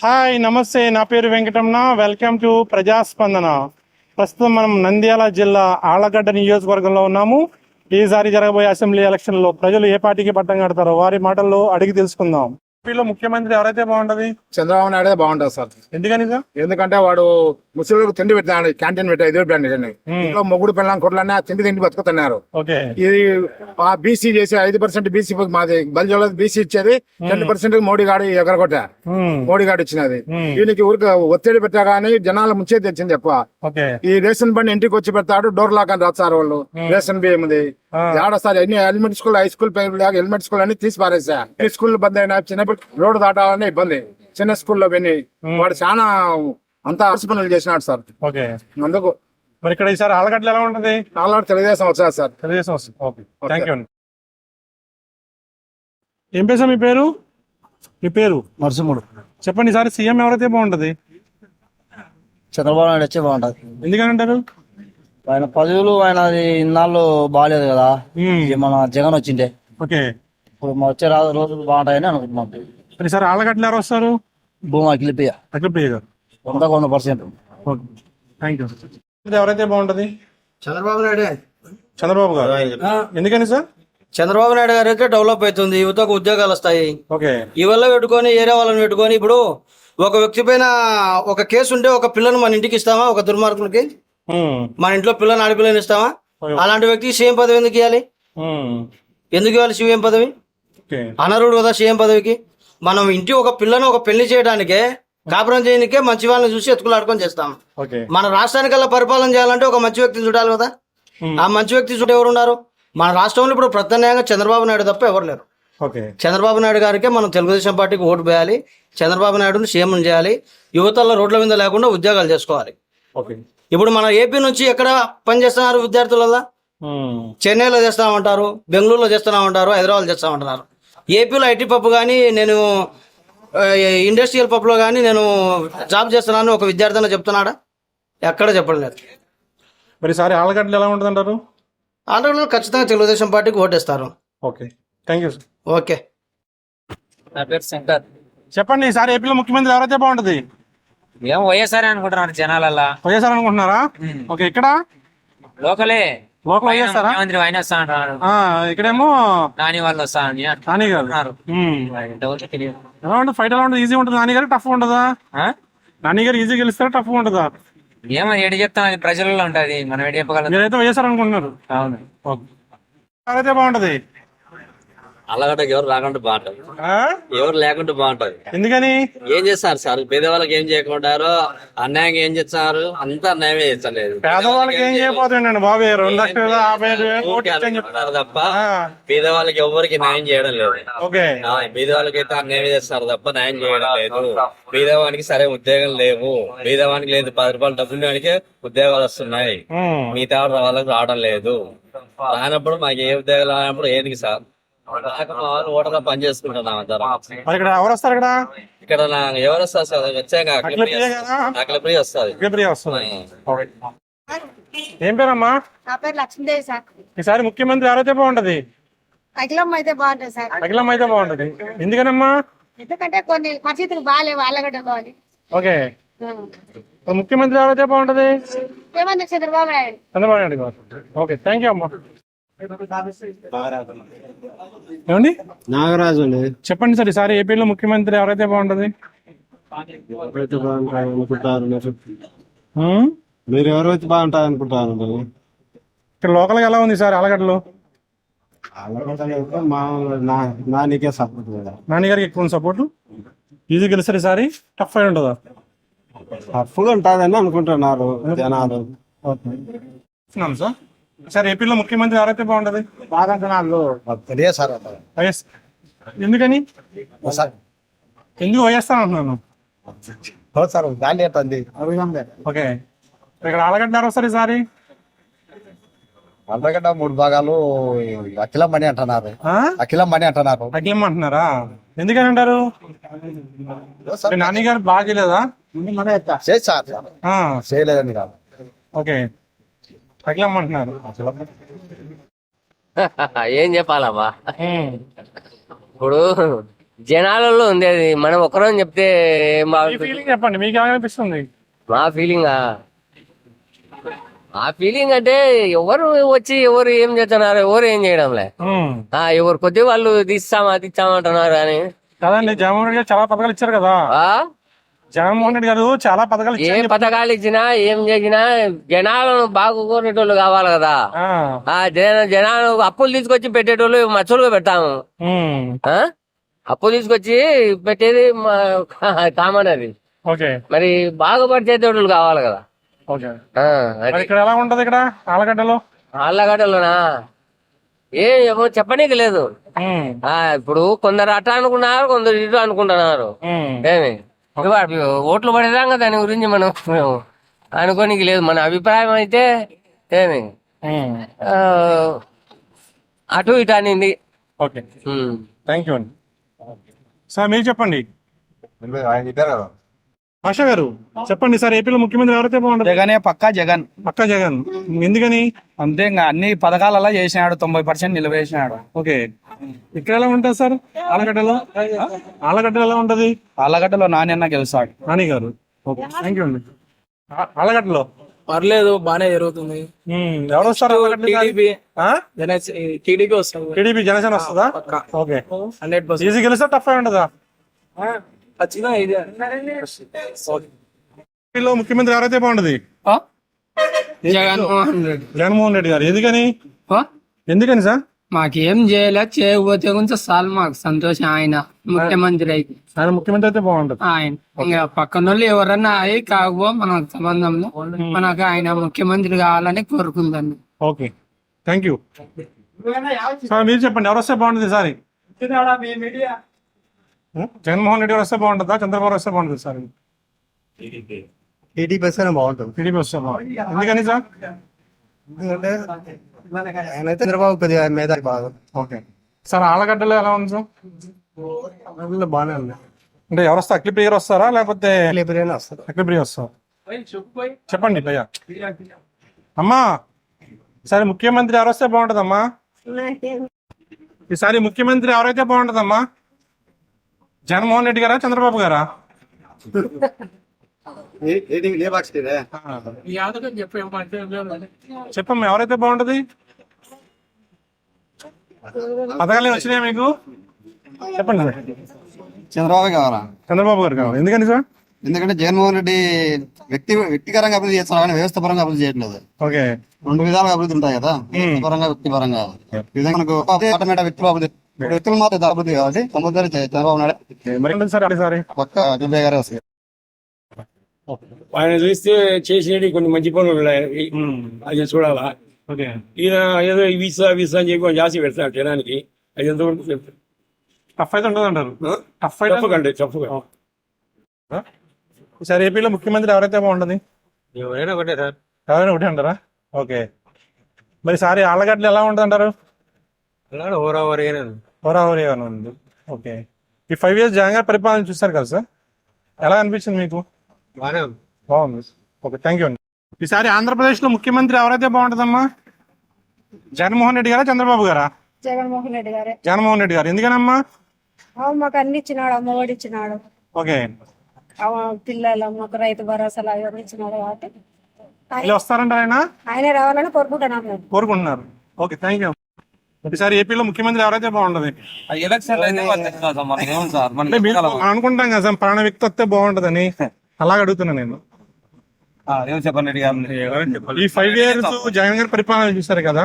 Hi నమస్తే, నా పేరు వెంకటమ్మ. Welcome to ప్రజాస్పందన. ప్రస్తుతం మనం నంద్యాల జిల్లా ఆళ్లగడ్డ నియోజకవర్గంలో ఉన్నాము. ఈసారి జరగబోయే అసెంబ్లీ ఎలక్షన్లో ప్రజలు ఏ పార్టీకి పట్టం కడతారో వారి మాటల్లో అడిగి తెలుసుకుందాం. ఏపీలో ముఖ్యమంత్రి ఎవరైతే బాగుంటది? చంద్రబాబు నాయుడు బాగుంటుంది సార్. ఎందుకని సార్? ఎందుకంటే వాడు ముస్లింలకు తిండి పెట్టాడు, క్యాంటీన్ పెట్టాడు, ఇదే పెట్టండి. ఇంట్లో మొగుడు పిల్లలు కొట్లన్నా తిండి బతుకుతున్నారు. ఇది బీసీ చేసి 5% బీసీ మాది బలిజోళ్ళ బీసీ ఇచ్చేది 10% మోడీ గాడు ఎగరగొట్టా. మోడీ గాడు ఇచ్చినది దీనికి ఊరికి ఒత్తిడి పెట్టా గానీ జనాలు ముంచేది తెచ్చింది చెప్ప. ఈ రేషన్ బండి ఇంటికి వచ్చి పెడతాడు, డోర్ లాక్ అని రాస్తారు వాళ్ళు. రేషన్ బియ్యం ఏడొస్తారు. అన్ని element school, high school, element school అన్ని తీసి పారేసా. స్కూల్ బంద్ అయినా చిన్నప్పుడు రోడ్డు దాటాలనే ఇబ్బంది. చిన్న స్కూల్లో విని వాడు చాలా అంతా పనులు చేసినాడు సార్. అందుకు మరి ఇక్కడ ఈసారి ఆళ్లగడ్డలో ఎలా ఉంటది? ఆల్రెడీ తెలుగుదేశం వచ్చారు సార్. తెలుగుదేశం వస్తుంది. ఓకే, థ్యాంక్ యూ అండి. ఏం పేరు మీ పేరు? మీ పేరు? నరసింహుడు. చెప్పండి, ఈసారి సీఎం ఎవరైతే బాగుంటది? చంద్రబాబు నాయుడు వచ్చే బాగుంటది. ఎందుకని అంటారు? ఆయన పదవులు ఆయన ఇన్నాళ్ళు బాగాలేదు కదా, మన జగన్ వచ్చిండే. ఓకే, ఇప్పుడు వచ్చే రోజులు బాగుంటాయని అనుకుంటున్నాం. మరి ఈసారి ఆళ్లగడ్డలో ఎవరు వస్తారు? భూమా అఖిలప్రియ. అఖిలప్రియ గారు 100%. Okay, thank you. ఎవరైతే బాగుంటది? చంద్రబాబు నాయుడు. చంద్రబాబు గారు. ఎందుకని సార్? చంద్రబాబు నాయుడు గారు అయితే డెవలప్ అవుతుంది, యువతకు ఉద్యోగాలు వస్తాయి. ఓకే, ఇవల్ల పెట్టుకొని ఏరే వాళ్ళని పెట్టుకొని ఇప్పుడు ఒక వ్యక్తి పైన ఒక కేసు ఉంటే ఒక పిల్లను మన ఇంటికి ఇస్తామా? ఒక దుర్మార్గులకి మన ఇంట్లో పిల్లని ఆడపిల్లని ఇస్తామా? అలాంటి వ్యక్తికి సీఎం పదవి ఎందుకు ఇవ్వాలి? ఎందుకు ఇవ్వాలి సీఎం పదవి? అనర్హుడు కదా సీఎం పదవికి. మనం ఇంటి ఒక పిల్లను ఒక పెళ్లి చేయడానికే, కాపురం చేయడానికే మంచి వాళ్ళని చూసి ఎత్తుకులాడుకొని చేస్తాం. మన రాష్ట్రానికల్లా పరిపాలన చేయాలంటే ఒక మంచి వ్యక్తిని చూడాలి కదా. ఆ మంచి వ్యక్తి చూడ ఎవరు ఉన్నారు? మన రాష్ట్రంలో ఇప్పుడు ప్రత్యామ్నాయంగా చంద్రబాబు నాయుడు తప్ప ఎవరు లేరు. చంద్రబాబు నాయుడు గారికే మనం తెలుగుదేశం పార్టీకి ఓటు వేయాలి. చంద్రబాబు నాయుడుని సీఎం చేయాలి. యువతల్లో రోడ్ల మీద లేకుండా ఉద్యోగాలు చేసుకోవాలి. ఇప్పుడు మన ఏపీ నుంచి ఎక్కడ పని చేస్తున్నారు విద్యార్థులల్లా? చెన్నైలో చేస్తామంటారు, బెంగళూరులో చేస్తున్నామంటారు, హైదరాబాద్ చేస్తామంటున్నారు. ఏపీలో ఐటీ పబ్ కానీ, నేను ఇండస్ట్రియల్ పబ్లో కానీ నేను జాబ్ చేస్తున్నాను ఒక విద్యార్థిని చెప్తున్నాడా? ఎక్కడ చెప్పలేదు. మరి సారి ఆళ్లగడ్డలో ఎలా ఉంటుంది అంటారు? ఆంధ్రలో ఖచ్చితంగా తెలుగుదేశం పార్టీకి ఓటేస్తారు. Okay, thank you sir. Okay, నా పేరు శంకర్. చెప్పండి, ఈసారి ఏపీలో ముఖ్యమంత్రి ఎవరైతే బాగుంటది? ఏం వైఎస్ఆర్ అనుకుంటున్నారు జనాలల్లా. వైఎస్ఆర్ అనుకుంటున్నారా? ఓకే, ఇక్కడ లోకల్ వైఎస్ఆర్ ఆయన వస్తా అంటున్నారు. ఇక్కడేమో నాని వాళ్ళు వస్తా నాని గారు. ఎలా ఉంటుంది ఫైట్? ఎలా ఉంటుంది? ఈజీ ఉంటుంది? నాని గారు టఫ్ ఉంటుందా? నాని గారు ఈజీ గెలుస్తారా, టఫ్ ఉంటుందా? ఏమో ఏడు చెప్తాం, అది ప్రజలలో ఉంటది, మనం ఏడు చెప్పగలం. మీరైతే వైఎస్ఆర్ అనుకుంటున్నారు? అవును. ఎవరైతే బాగుంటది? అల్లగడ్డకి ఎవరు రాకుండా బాగుంటది, ఎవరు లేకుండా బాగుంటది. ఎందుకని? ఏం చేస్తారు సార్? పేదవాళ్ళకి ఏం చేయకుంటారు, అన్యాయంగా ఏం చేస్తున్నారు? అంతా అన్యాయమే చేస్తలేదు. పేదవాళ్ళకి ఏం చేయకపోతుండండి బాబు. 2,50,000 చెప్తారు తప్ప పేదవాళ్ళకి ఎవరికి న్యాయం చేయడం లేదు. పేదవాళ్ళకి అయితే అన్యాయం చేస్తారు తప్ప న్యాయం చేయడం లేదు. పేదవానికి సరే ఉద్యోగం లేవు, పేదవానికి లేదు 10 రూపాయలు డబ్బులు వానికి ఉద్యోగాలు వస్తున్నాయి, మిగతా వాళ్ళకి రావడం లేదు. రానప్పుడు మాకు ఏ ఉద్యోగాలు రానప్పుడు ఏంటి సార్? ఓటర్గా పని చేసుకుంటున్నాం అందరం. ఇక్కడ ఎవరు వస్తారు? ఇక్కడ ఎవరు వస్తారు సార్? వచ్చాక అఖిలప్రియ వస్తుంది. ఏం పేరమ్మా? నా పేరు లక్ష్మీదేవి సార్. ఈసారి ముఖ్యమంత్రి ఎవరైతే బాగుంటది? అఖిలమ్మ అయితే బాగుంటది సార్. అఖిలమ్మ అయితే బాగుంటది. ఎందుకనమ్మా? ఎందుకంటే కొన్ని పరిస్థితులు బాగాలేవు ఆళ్లగడ్డలో అని. ఓకే, ముఖ్యమంత్రి ఎవరైతే బాగుంటది? ఏమన్నా చంద్రబాబు నాయుడు. చంద్రబాబు నాయుడు గారు. ఓకే, థ్యాంక్ యూ అమ్మా. ఏమండి? నాగరాజు. చెప్పండి సార్, ఈసారి ఏపీలో ముఖ్యమంత్రి ఎవరైతే బాగుంటది? మీరు ఎవరైతే బాగుంటారు అనుకుంటారు? ఇక్కడ లోకల్ గా ఎలా ఉంది సార్ ఆళ్లగడ్డలో? నానికే సపోర్ట్. నాని గారికి ఎక్కువ సపోర్ట్. ఈజీ గెలుస్తారు ఈసారి? టఫ్ అయి ఉంటుందా? టఫ్గా ఉంటుందని అనుకుంటున్నారు జనాలు. సార్, సార్ ఏపీలో ముఖ్యమంత్రి ఎవరైతే బాగుంటది? ఎందుకని? ఎందుకు వైఎస్ఆర్ అంటున్నాను? ఓకే, ఇక్కడ ఆళ్లగడ్డ ఎవరు వస్తారు ఈసారి? అంతకంటే 3 భాగాలు అఖిలమ్మని అంటున్నారు. అఖిలమ్మని అంటున్నారా? ఎందుకని అంటారు? నాని గారు బాగా చేయలేదా? చేయలేదని కాదు. ఓకే, అఖిలమ్మంటున్నారు. ఏం చెప్పాలమ్మా? ఇప్పుడు జనాలలో ఉంది అది, మనం ఒకరం చెప్తే ఏం మీ బాగుంటుంది. ఫీలింగ్ చెప్పండి, మీకు ఏమనిపిస్తుంది? మా ఫీలింగ్ ఆ ఫీలింగ్ అంటే ఎవరు వచ్చి ఎవరు ఏం చేస్తున్నారు, ఎవరు ఏం చేయడంలే. ఎవరు కొద్దిగా వాళ్ళు తీస్తామంటున్నారు కానీ కదండి, జగన్మోహన్ రెడ్డి గారు చాలా పథకాలు ఇచ్చారు కదా. ఆ జగన్మోహన్ రెడ్డి గారు చాలా పథకాలు ఏ ఇచ్చారు. పథకాలు ఇచ్చినా ఏం చేసినా జనాలను బాగుకోనేటోళ్ళు కావాలి కదా. జనాలు అప్పులు తీసుకొచ్చి పెట్టేటోళ్ళు మచ్చలుగా పెడతాము. ఆ అప్పులు తీసుకొచ్చి పెట్టేది కామన్ అది. ఓకే, మరి బాగుపడిచేటోళ్ళు కావాలి కదా. ఓకే. ఆ, మరి అది ఇక్కడ ఎలా ఉంటది ఇక్కడ ఆలగడ్డలో? ఆళ్ళగడ్డలోనా ఏమో చెప్పనీకి లేదు. ఇప్పుడు కొందరు అట్ట అనుకున్నారు, కొందరు ఇటు అనుకుంటున్నారు. ఏమి ఓట్లు పడేదాకా దాని గురించి మనం అనుకోనికి లేదు. మన అభిప్రాయం అయితే ఏమి అటు ఇటు అనింది. ఓకే, థ్యాంక్ యూ అండి. సార్ మీరు చెప్పండి. ఆశా గారు చెప్పండి సార్, ఏపీలో ముఖ్యమంత్రి ఎవరైతే బాగుంటుంది? జగనే పక్కా జగన్. పక్కా జగన్. ఎందుకని? అంతే, ఇంకా అన్ని పథకాలలో చేసినాడు, 90% నిలవేసినాడు. ఓకే, ఇక్కడ ఎలా ఉంటుంది సార్ ఆలగడ్డలో? ఆలగడ్డలో ఎలా ఉంటది? ఆళ్ళగడ్డలో నాన్న గెలుస్తాడు. నాని గారు. ఓకే, థ్యాంక్ యూ అండి. ఆలగడ్డలో పర్లేదు, బానే జరుగుతుంది. ఎవరు వస్తారు టీడీపీ వస్తుంది. టీడీపీ జనసేన వస్తుందా? ఓకే, 100%. ఈజీ గెలుస్తా, టఫ్ ఉంటుందా? ఏపీలో ముఖ్యమంత్రి ఎవరైతే బాగుంటది? జగన్మోహన్ రెడ్డి గారు. ఎందుకని? ఎందుకని సార్? మాకేం చేయలే, చేయకపోతే కొంచెం చాలు మాకు సంతోషం. ఆయన ముఖ్యమంత్రి అయితే, ఆయన ముఖ్యమంత్రి అయితే బాగుంటది. ఆయన ఇంకా పక్కన వాళ్ళు ఎవరన్నా అయి కాకపో మనకు సంబంధంలో మనకు ఆయన ముఖ్యమంత్రి కావాలని కోరుకుందాన్ని. Okay, thank you sir. మీరు చెప్పండి, ఎవరు వస్తే బాగుంటుంది సార్? జగన్మోహన్ రెడ్డి గారు వస్తే బాగుంటుందా, చంద్రబాబు వస్తే బాగుంటుంది సార్? టీడీపీ వస్తేనే బాగుంటుంది. టీడీపీ వస్తే బాగుంటుంది. ఎందుకని సార్? ఎందుకంటే ఆయన అయితే చంద్రబాబు కొద్దిగా మీద బాగా. ఓకే సార్, ఆలగడ్డలో ఎలా ఉంది సార్? బాగానే ఉంది. అంటే ఎవరు వస్తారు? అఖిలప్రియ గారు వస్తారా లేకపోతే? వస్తారు. అఖిలప్రియ వస్తారు. చెప్పండి భయ్యా. అమ్మా, ఈసారి ముఖ్యమంత్రి ఎవరు వస్తే బాగుంటుందమ్మా? ఈసారి ముఖ్యమంత్రి ఎవరైతే బాగుంటుందమ్మా? జగన్మోహన్ రెడ్డి గారా, చంద్రబాబు గారా? చెప్పమ్మా, ఎవరైతే బాగుంటది? పథకాలు వచ్చినాయా మీకు? చెప్పండి. చంద్రబాబు కావాలా? చంద్రబాబు గారు కావాలి. ఎందుకని సార్? ఎందుకంటే జగన్మోహన్ రెడ్డి వ్యక్తిగతంగా అభివృద్ధి చేస్తున్నారు కానీ వ్యవస్థ పరంగా అభివృద్ధి చేయట్లేదు. ఓకే, 2 విధాలుగా అభివృద్ధి ఉంటాయి కదా, పరంగా వ్యక్తి పరంగా. ఈ విధంగా మనకు ఆటోమేటిక్ వ్యక్తులు అభివృద్ధి, వ్యక్తులు మాత్రం అభివృద్ధి కావాలి. కంపల్సరీ చంద్రబాబు నాయుడు మరి సార్ సారీ పక్క అఖిలప్రియ గారే వస్తారు. ఆయన చూస్తే చేసేది కొన్ని మంచి పనులు ఉన్నాయి, అది చూడాలా. ఓకే, ఈయన ఏదో వీసా వీసా అని చెప్పి జాస్తి పెడతాడు జనానికి. అది ఎంతవరకు టఫ్ అయితే ఉంటుంది అంటారు. చెప్పకండి, చెప్పగా. ఈసారి ఏపీలో ముఖ్యమంత్రి ఎవరైతే బాగుంటుంది? ఎవరైనా ఒకటే సార్. ఎవరైనా ఒకటి అంటారా? ఓకే, మరి సారి ఆళ్ళగడ్డలు ఎలా ఉంటుంది అంటారు? హోరాహోరీగా ఉంది. ఓకే, ఈ 5 years జగన్ గారి పరిపాలన చూస్తారు కదా సార్, ఎలా అనిపించింది మీకు? బాగుంది. ఓకే, థ్యాంక్ యూ అండి. ఈసారి ఆంధ్రప్రదేశ్ లో ముఖ్యమంత్రి ఎవరైతే బాగుంటుందమ్మా? జగన్మోహన్ రెడ్డి గారా, చంద్రబాబు గారా? జగన్మోహన్ రెడ్డి గారే. జగన్మోహన్ రెడ్డి గారు. ఎందుకనమ్మా? మాకు అన్ని ఇచ్చినాడు, అమ్మఒడి ఇచ్చినాడు, ఓకే, పిల్లలు మాకు రైతు భరోసాలు అవన్నీ ఇచ్చినాడు కాబట్టి ఇలా వస్తారంటారు. ఆయన రావాలని కోరుకుంటున్నాం మేము. కోరుకుంటున్నారు. Okay, thank you. ఈసారి ఏపీలో ముఖ్యమంత్రి ఎవరైతే బాగుంటది? అంటే మీరు అనుకుంటాం కదా సార్, పలానా వ్యక్తి వస్తే బాగుంటదని, అలాగ అడుగుతున్నా నేను. ఈ 5 years జగన్ గారి పరిపాలన చూసారు కదా,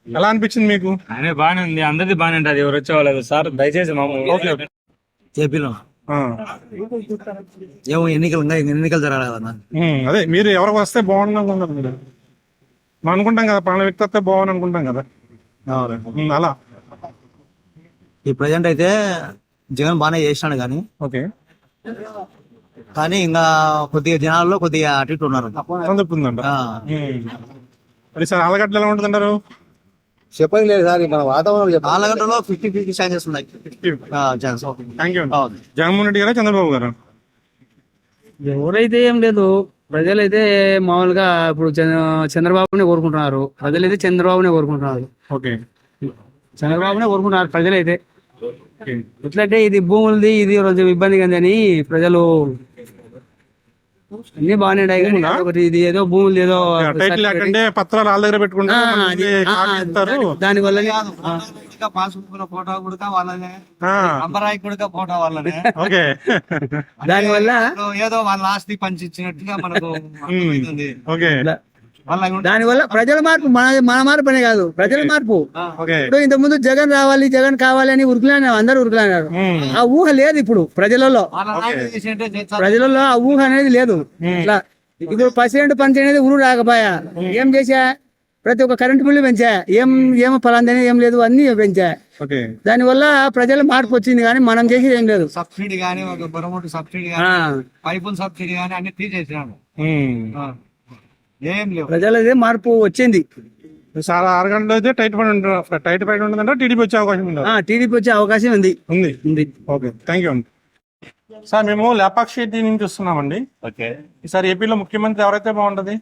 ఎలా అనిపించింది మీకు? ఆయన బాగానే ఉంది, అందరిది బాగానే ఉంటది, ఎవరు వచ్చేవాళ్ళు సార్. దయచేసి ఓకే, ఏపీలో ఏమో ఎన్నికలు జరగాలి. అదే మీరు ఎవరికి వస్తే బాగుంది అనుకుంటారు మీరు. మనం అనుకుంటాం కదా, పలానా వ్యక్తి వస్తే బాగుంది అనుకుంటాం కదా, అలా. ఈ ప్రజెంట్ అయితే జగన్ బాగానే చేసినాడు కానీ, ఓకే, కానీ ఇంకా కొద్దిగా జనాల్లో కొద్దిగా అటు ఇటు ఉన్నారు. చెప్తుందంట. మరి సార్ ఆలగడ్డలు ఎలా ఉంటుందంటారు? చెప్పండి లేదు సార్, మన వాతావరణం ఆలగడ్డలో 50-50 ఛాన్సెస్ ఉన్నాయి. Thank you. జగన్మోహన్ రెడ్డి గారా, చంద్రబాబు గారు? ఎవరైతే ఏం లేదు, ప్రజలైతే మామూలుగా ఇప్పుడు చంద్రబాబునే కోరుకుంటున్నారు. ప్రజలైతే చంద్రబాబునే కోరుకుంటున్నారు. ఓకే, చంద్రబాబునే కోరుకుంటున్నారు ప్రజలైతే. ఎట్లంటే ఇది భూములది ఇది కొంచెం ఇబ్బందిగా ఉందని ప్రజలు అన్ని బాగానే ఉన్నాయి కానీ ఒకటి ఇది ఏదో భూములు ఏదో టైటిల్ లేకంటే పత్రాలు వాళ్ళ దగ్గర పెట్టుకుంటారు దాని వల్ల ఫోటో కూడా వాళ్ళనే అంబరాయి కూడా ఫోటో వాళ్ళనే ఓకే దాని వల్ల ఏదో వాళ్ళ ఆస్తి పంచి ఇచ్చినట్టుగా మనకు అర్థమవుతుంది. ఓకే దాని వల్ల ప్రజల మార్పు మన మార్పు అనే కాదు ప్రజల మార్పు. ఇప్పుడు ఇంత ముందు జగన్ రావాలి జగన్ కావాలి అని ఉరుకులాన్నారు, అందరూ ఉరుకులాన్నారు. ఆ ఊహ లేదు ఇప్పుడు ప్రజలలో ఆ ఊహ అనేది లేదు. ఇట్లా ఇప్పుడు పసిరెండు పంచి అనేది ఊరు రాకపోయా ఏం చేసా, ప్రతి ఒక్క కరెంటు బిల్లు పెంచా, ఏమో ఫలాందని ఏం లేదు అన్ని పెంచా. దాని వల్ల ప్రజల మార్పు వచ్చింది కానీ మనం చేసేది ఏం లేదు. సబ్సిడీ గానీ సబ్సిడీ గానీ పైపుల సబ్సిడీ గానీ అన్ని తీసేసినాడు. ఏం లేవు, ప్రజలదే మార్పు వచ్చింది. చాలా 6 గంటలు అయితే టైట్ పైన ఉంటుందంటే టీడీపీ వచ్చే అవకాశం ఉంది. టీడీపీ వచ్చే అవకాశం ఉంది. ఓకే థ్యాంక్ యూ అండి. సార్ మేము లేపాక్షి నుంచి వస్తున్నామండి. ఈసారి ఏపీలో ముఖ్యమంత్రి ఎవరైతే బాగుంటది?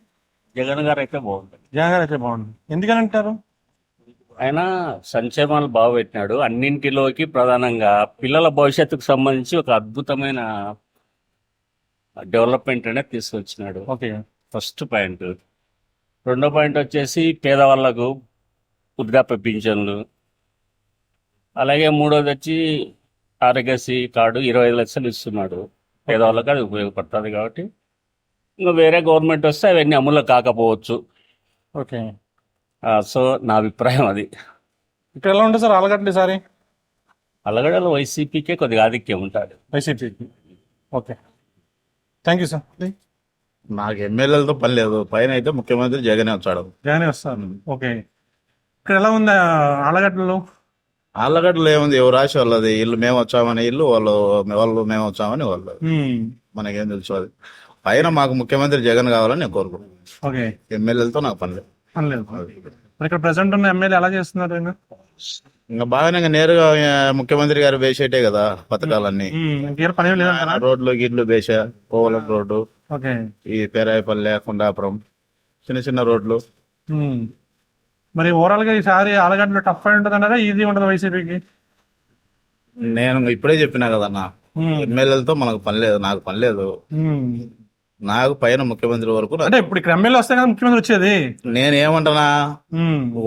జగన్ గారు అయితే బాగుంటుంది. జగన్ గారు అయితే బాగుంటుంది. ఎందుకని అంటారు? ఆయన సంక్షేమాలు బాగా పెట్టినాడు. అన్నింటిలోకి ప్రధానంగా పిల్లల భవిష్యత్తుకు సంబంధించి ఒక అద్భుతమైన డెవలప్మెంట్ అనేది తీసుకొచ్చినాడు. Okay, first point. రెండో పాయింట్ వచ్చేసి పేదవాళ్లకు వృద్ధాప్య పింఛన్లు, అలాగే మూడోది వచ్చి ఆరోగ్యశ్రీ కార్డు 25 లక్షలు ఇస్తున్నాడు. పేదవాళ్ళకి అది ఉపయోగపడుతుంది కాబట్టి ఇంకా వేరే గవర్నమెంట్ వస్తే అవన్నీ అమలు కాకపోవచ్చు. ఓకే, సో నా అభిప్రాయం అది. ఇక్కడ ఎలా ఉంటుంది సార్ ఆలగడ్డ ఈసారి? అలగడలో వైసీపీకే కొద్దిగా ఆధిక్యం ఉంటుంది. వైసీపీకి. Okay thank you sir. నాకు ఎమ్మెల్యేలతో పని లేదు, పైన అయితే ముఖ్యమంత్రి జగనే వచ్చాడు. జగనే వస్తారు. ఓకే, ఇక్కడ ఎలా ఉంది ఆలగడ్డలో? ఆళ్ళగడ్డలో ఏముంది, ఎవరు రాసి వాళ్ళది ఇల్లు మేము వచ్చామని ఇల్లు, వాళ్ళు మేము వచ్చామని వాళ్ళు. మనకేం తెలుసు అది. పైన మాకు ముఖ్యమంత్రి జగన్ కావాలని నేను కోరుకుంటున్నాను. ఓకే, ఎమ్మెల్యేలతో నాకు పని లేదు. ఇక్కడ ప్రెసెంట్ ఉన్న ఎమ్మెల్యే ఎలా చేస్తున్నారు? ఇంకా బాగానే ఇంకా నేరుగా ముఖ్యమంత్రి గారు వేసేటే కదా పథకాలన్నీ. రోడ్లు గిడ్లు వేసా, పోవలం రోడ్డు, ఈ పేరాయపల్లె కొండాపురం చిన్న చిన్న రోడ్లు. మరి ఓవరాల్ గా ఈసారి ఆలగడ్డలో టఫ్ అయి ఉంటుంది అన్నారా, ఈజీ ఉంటుంది వైసీపీకి? నేను ఇప్పుడే చెప్పినా కదన్నా, ఎమ్మెల్యేలతో మనకు పని లేదు, నాకు పని లేదు. నాకు పైన ముఖ్యమంత్రి వరకు అంటే ఇప్పుడు ఇక్కడ ఎమ్మెల్యే వస్తే కదా ముఖ్యమంత్రి వచ్చేది. నేనేమంటున్నా,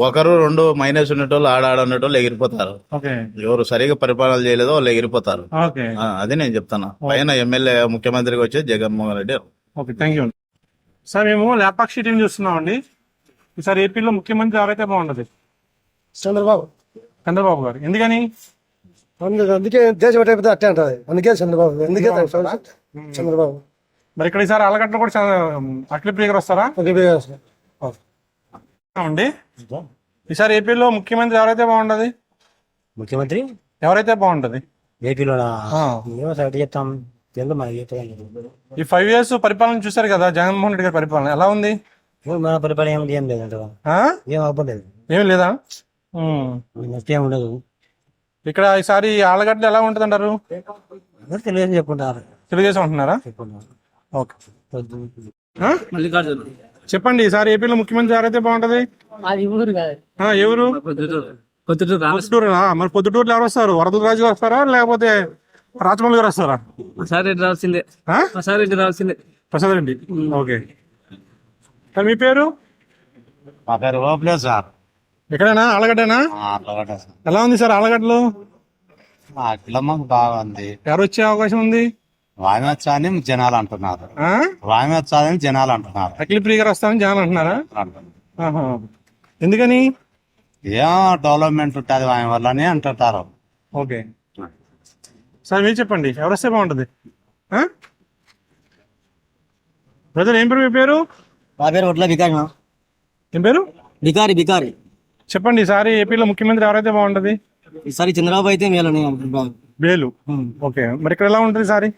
ఒకరు రెండు మైనస్ ఉన్నటోళ్ళు ఆడన్నటోళ్ళు ఎగిరిపోతారు. ఎవరు సరిగా పరిపాలన చేయలేదో వాళ్ళు ఎగిరిపోతారు. అది నేను చెప్తాను. పైన ఎమ్మెల్యే ముఖ్యమంత్రికి వచ్చేది Jaganmohan Reddy. Okay thank you. Sir మేము లేపాక్షి టీం చూస్తున్నామండి. ఈసారి ఏపీలో ముఖ్యమంత్రి ఎవరైతే బాగుంటది? చంద్రబాబు గారు. ఎందుకని? అందుకే దేశం అట్టే అంటది, అందుకే చంద్రబాబు. అందుకే చంద్రబాబు. మరి ఇక్కడ ఈసారి ఆలగడ్డలో కూడా అఖిల ప్రియ గారు వస్తారా? అండి ఈసారి ఏపీలో ముఖ్యమంత్రి ఎవరైతే బాగుంటది? ముఖ్యమంత్రి ఎవరైతే బాగుంటది ఏపీలో? చెప్తాం. ఈ 5 years పరిపాలన చూసారు కదా, జగన్మోహన్ రెడ్డి గారి పరిపాలన ఎలా ఉంది? మన పరిపాలన ఏం లేదంట, ఏం అవ్వలేదు, ఏం లేదా? ఏం ఉండదు. ఇక్కడ ఈసారి ఆలగడ్డ ఎలా ఉంటది అంటారు? తెలుగుదేశం చెప్పుకుంటారు. తెలుగుదేశం అంటున్నారా? ఓకే, చెప్పండి ఈసారి ఏపీలో ముఖ్యమంత్రి ఎవరైతే బాగుంటది? ఎవరు? పొద్దుటూరునా? మరి పొద్దుటూరులో ఎవరు వస్తారు? వరద రాజు గారు వస్తారా లేకపోతే రాజమౌళి గారు వస్తారా? ప్రసాద్ రెడ్డి రావాల్సిందే. ప్రసాద్ రెడ్డి. ఓకే సార్, మీ పేరు? మా పేరు ఓపెన్ సార్. ఎక్కడైనా ఆలగడ్డనా? ఎలా ఉంది సార్ ఆలగడ్డలో? మాకు బాగుంది. ఎవరు వచ్చే అవకాశం ఉంది? వామేచ్చాని జనాలు అంటున్నారు. వామేచ్చాని జనాలు అంటున్నారు. అఖిల ప్రియ గారు వస్తారని జనాలు అంటున్నారా? ఎందుకని? ఏం డెవలప్మెంట్ ఉంటుంది వామి వల్లనే అంటుంటారు. ఓకే సార్, మీరు చెప్పండి ఎవరు వస్తే బాగుంటది? బ్రదర్ ఏం పేరు మీ పేరు? మా పేరు ఒట్ల బికారి. ఏం పేరు? బికారి. చెప్పండి ఈసారి ఏపీలో ముఖ్యమంత్రి ఎవరైతే బాగుంటది? ఈసారి చంద్రబాబు అయితే మేలు. ఓకే, మరి ఇక్కడ ఎలా ఉంటుంది ఈసారి?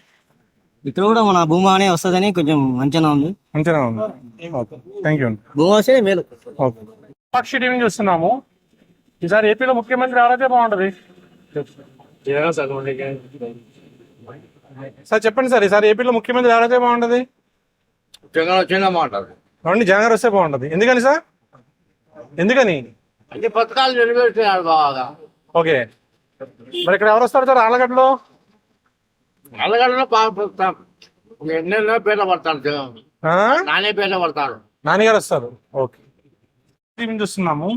ఇక్కడ కూడా మన భూమా అనే వస్తుందని కొంచెం అంచనా ఉంది. Okay thank you. భూమా వస్తే మేలు. ఓకే, పక్షి టీవీ చూస్తున్నాము. ఈసారి ఏపీలో ముఖ్యమంత్రి ఎవరైతే బాగుంటది? సార్ చెప్పండి సార్, ఈసారి ఏపీలో ముఖ్యమంత్రి ఎవరైతే బాగుంటది? జగన్ గారు వస్తే బాగుంటది. ఎందుకని సార్? ఎందుకని? అన్ని పథకాలు నెరవేర్చినాడు బాగా. ఓకే, మరి ఇక్కడ ఎవరు వస్తారు సార్ ఆళ్ళగడ్డలో? అలగడలో ఎన్నెన్నో పేర్లు పడతాడు, ఆ? నానే పేర్లు పడతాడు. నాన్నగారు వస్తారు. ఓకే, టీవీ చూస్తున్నాము.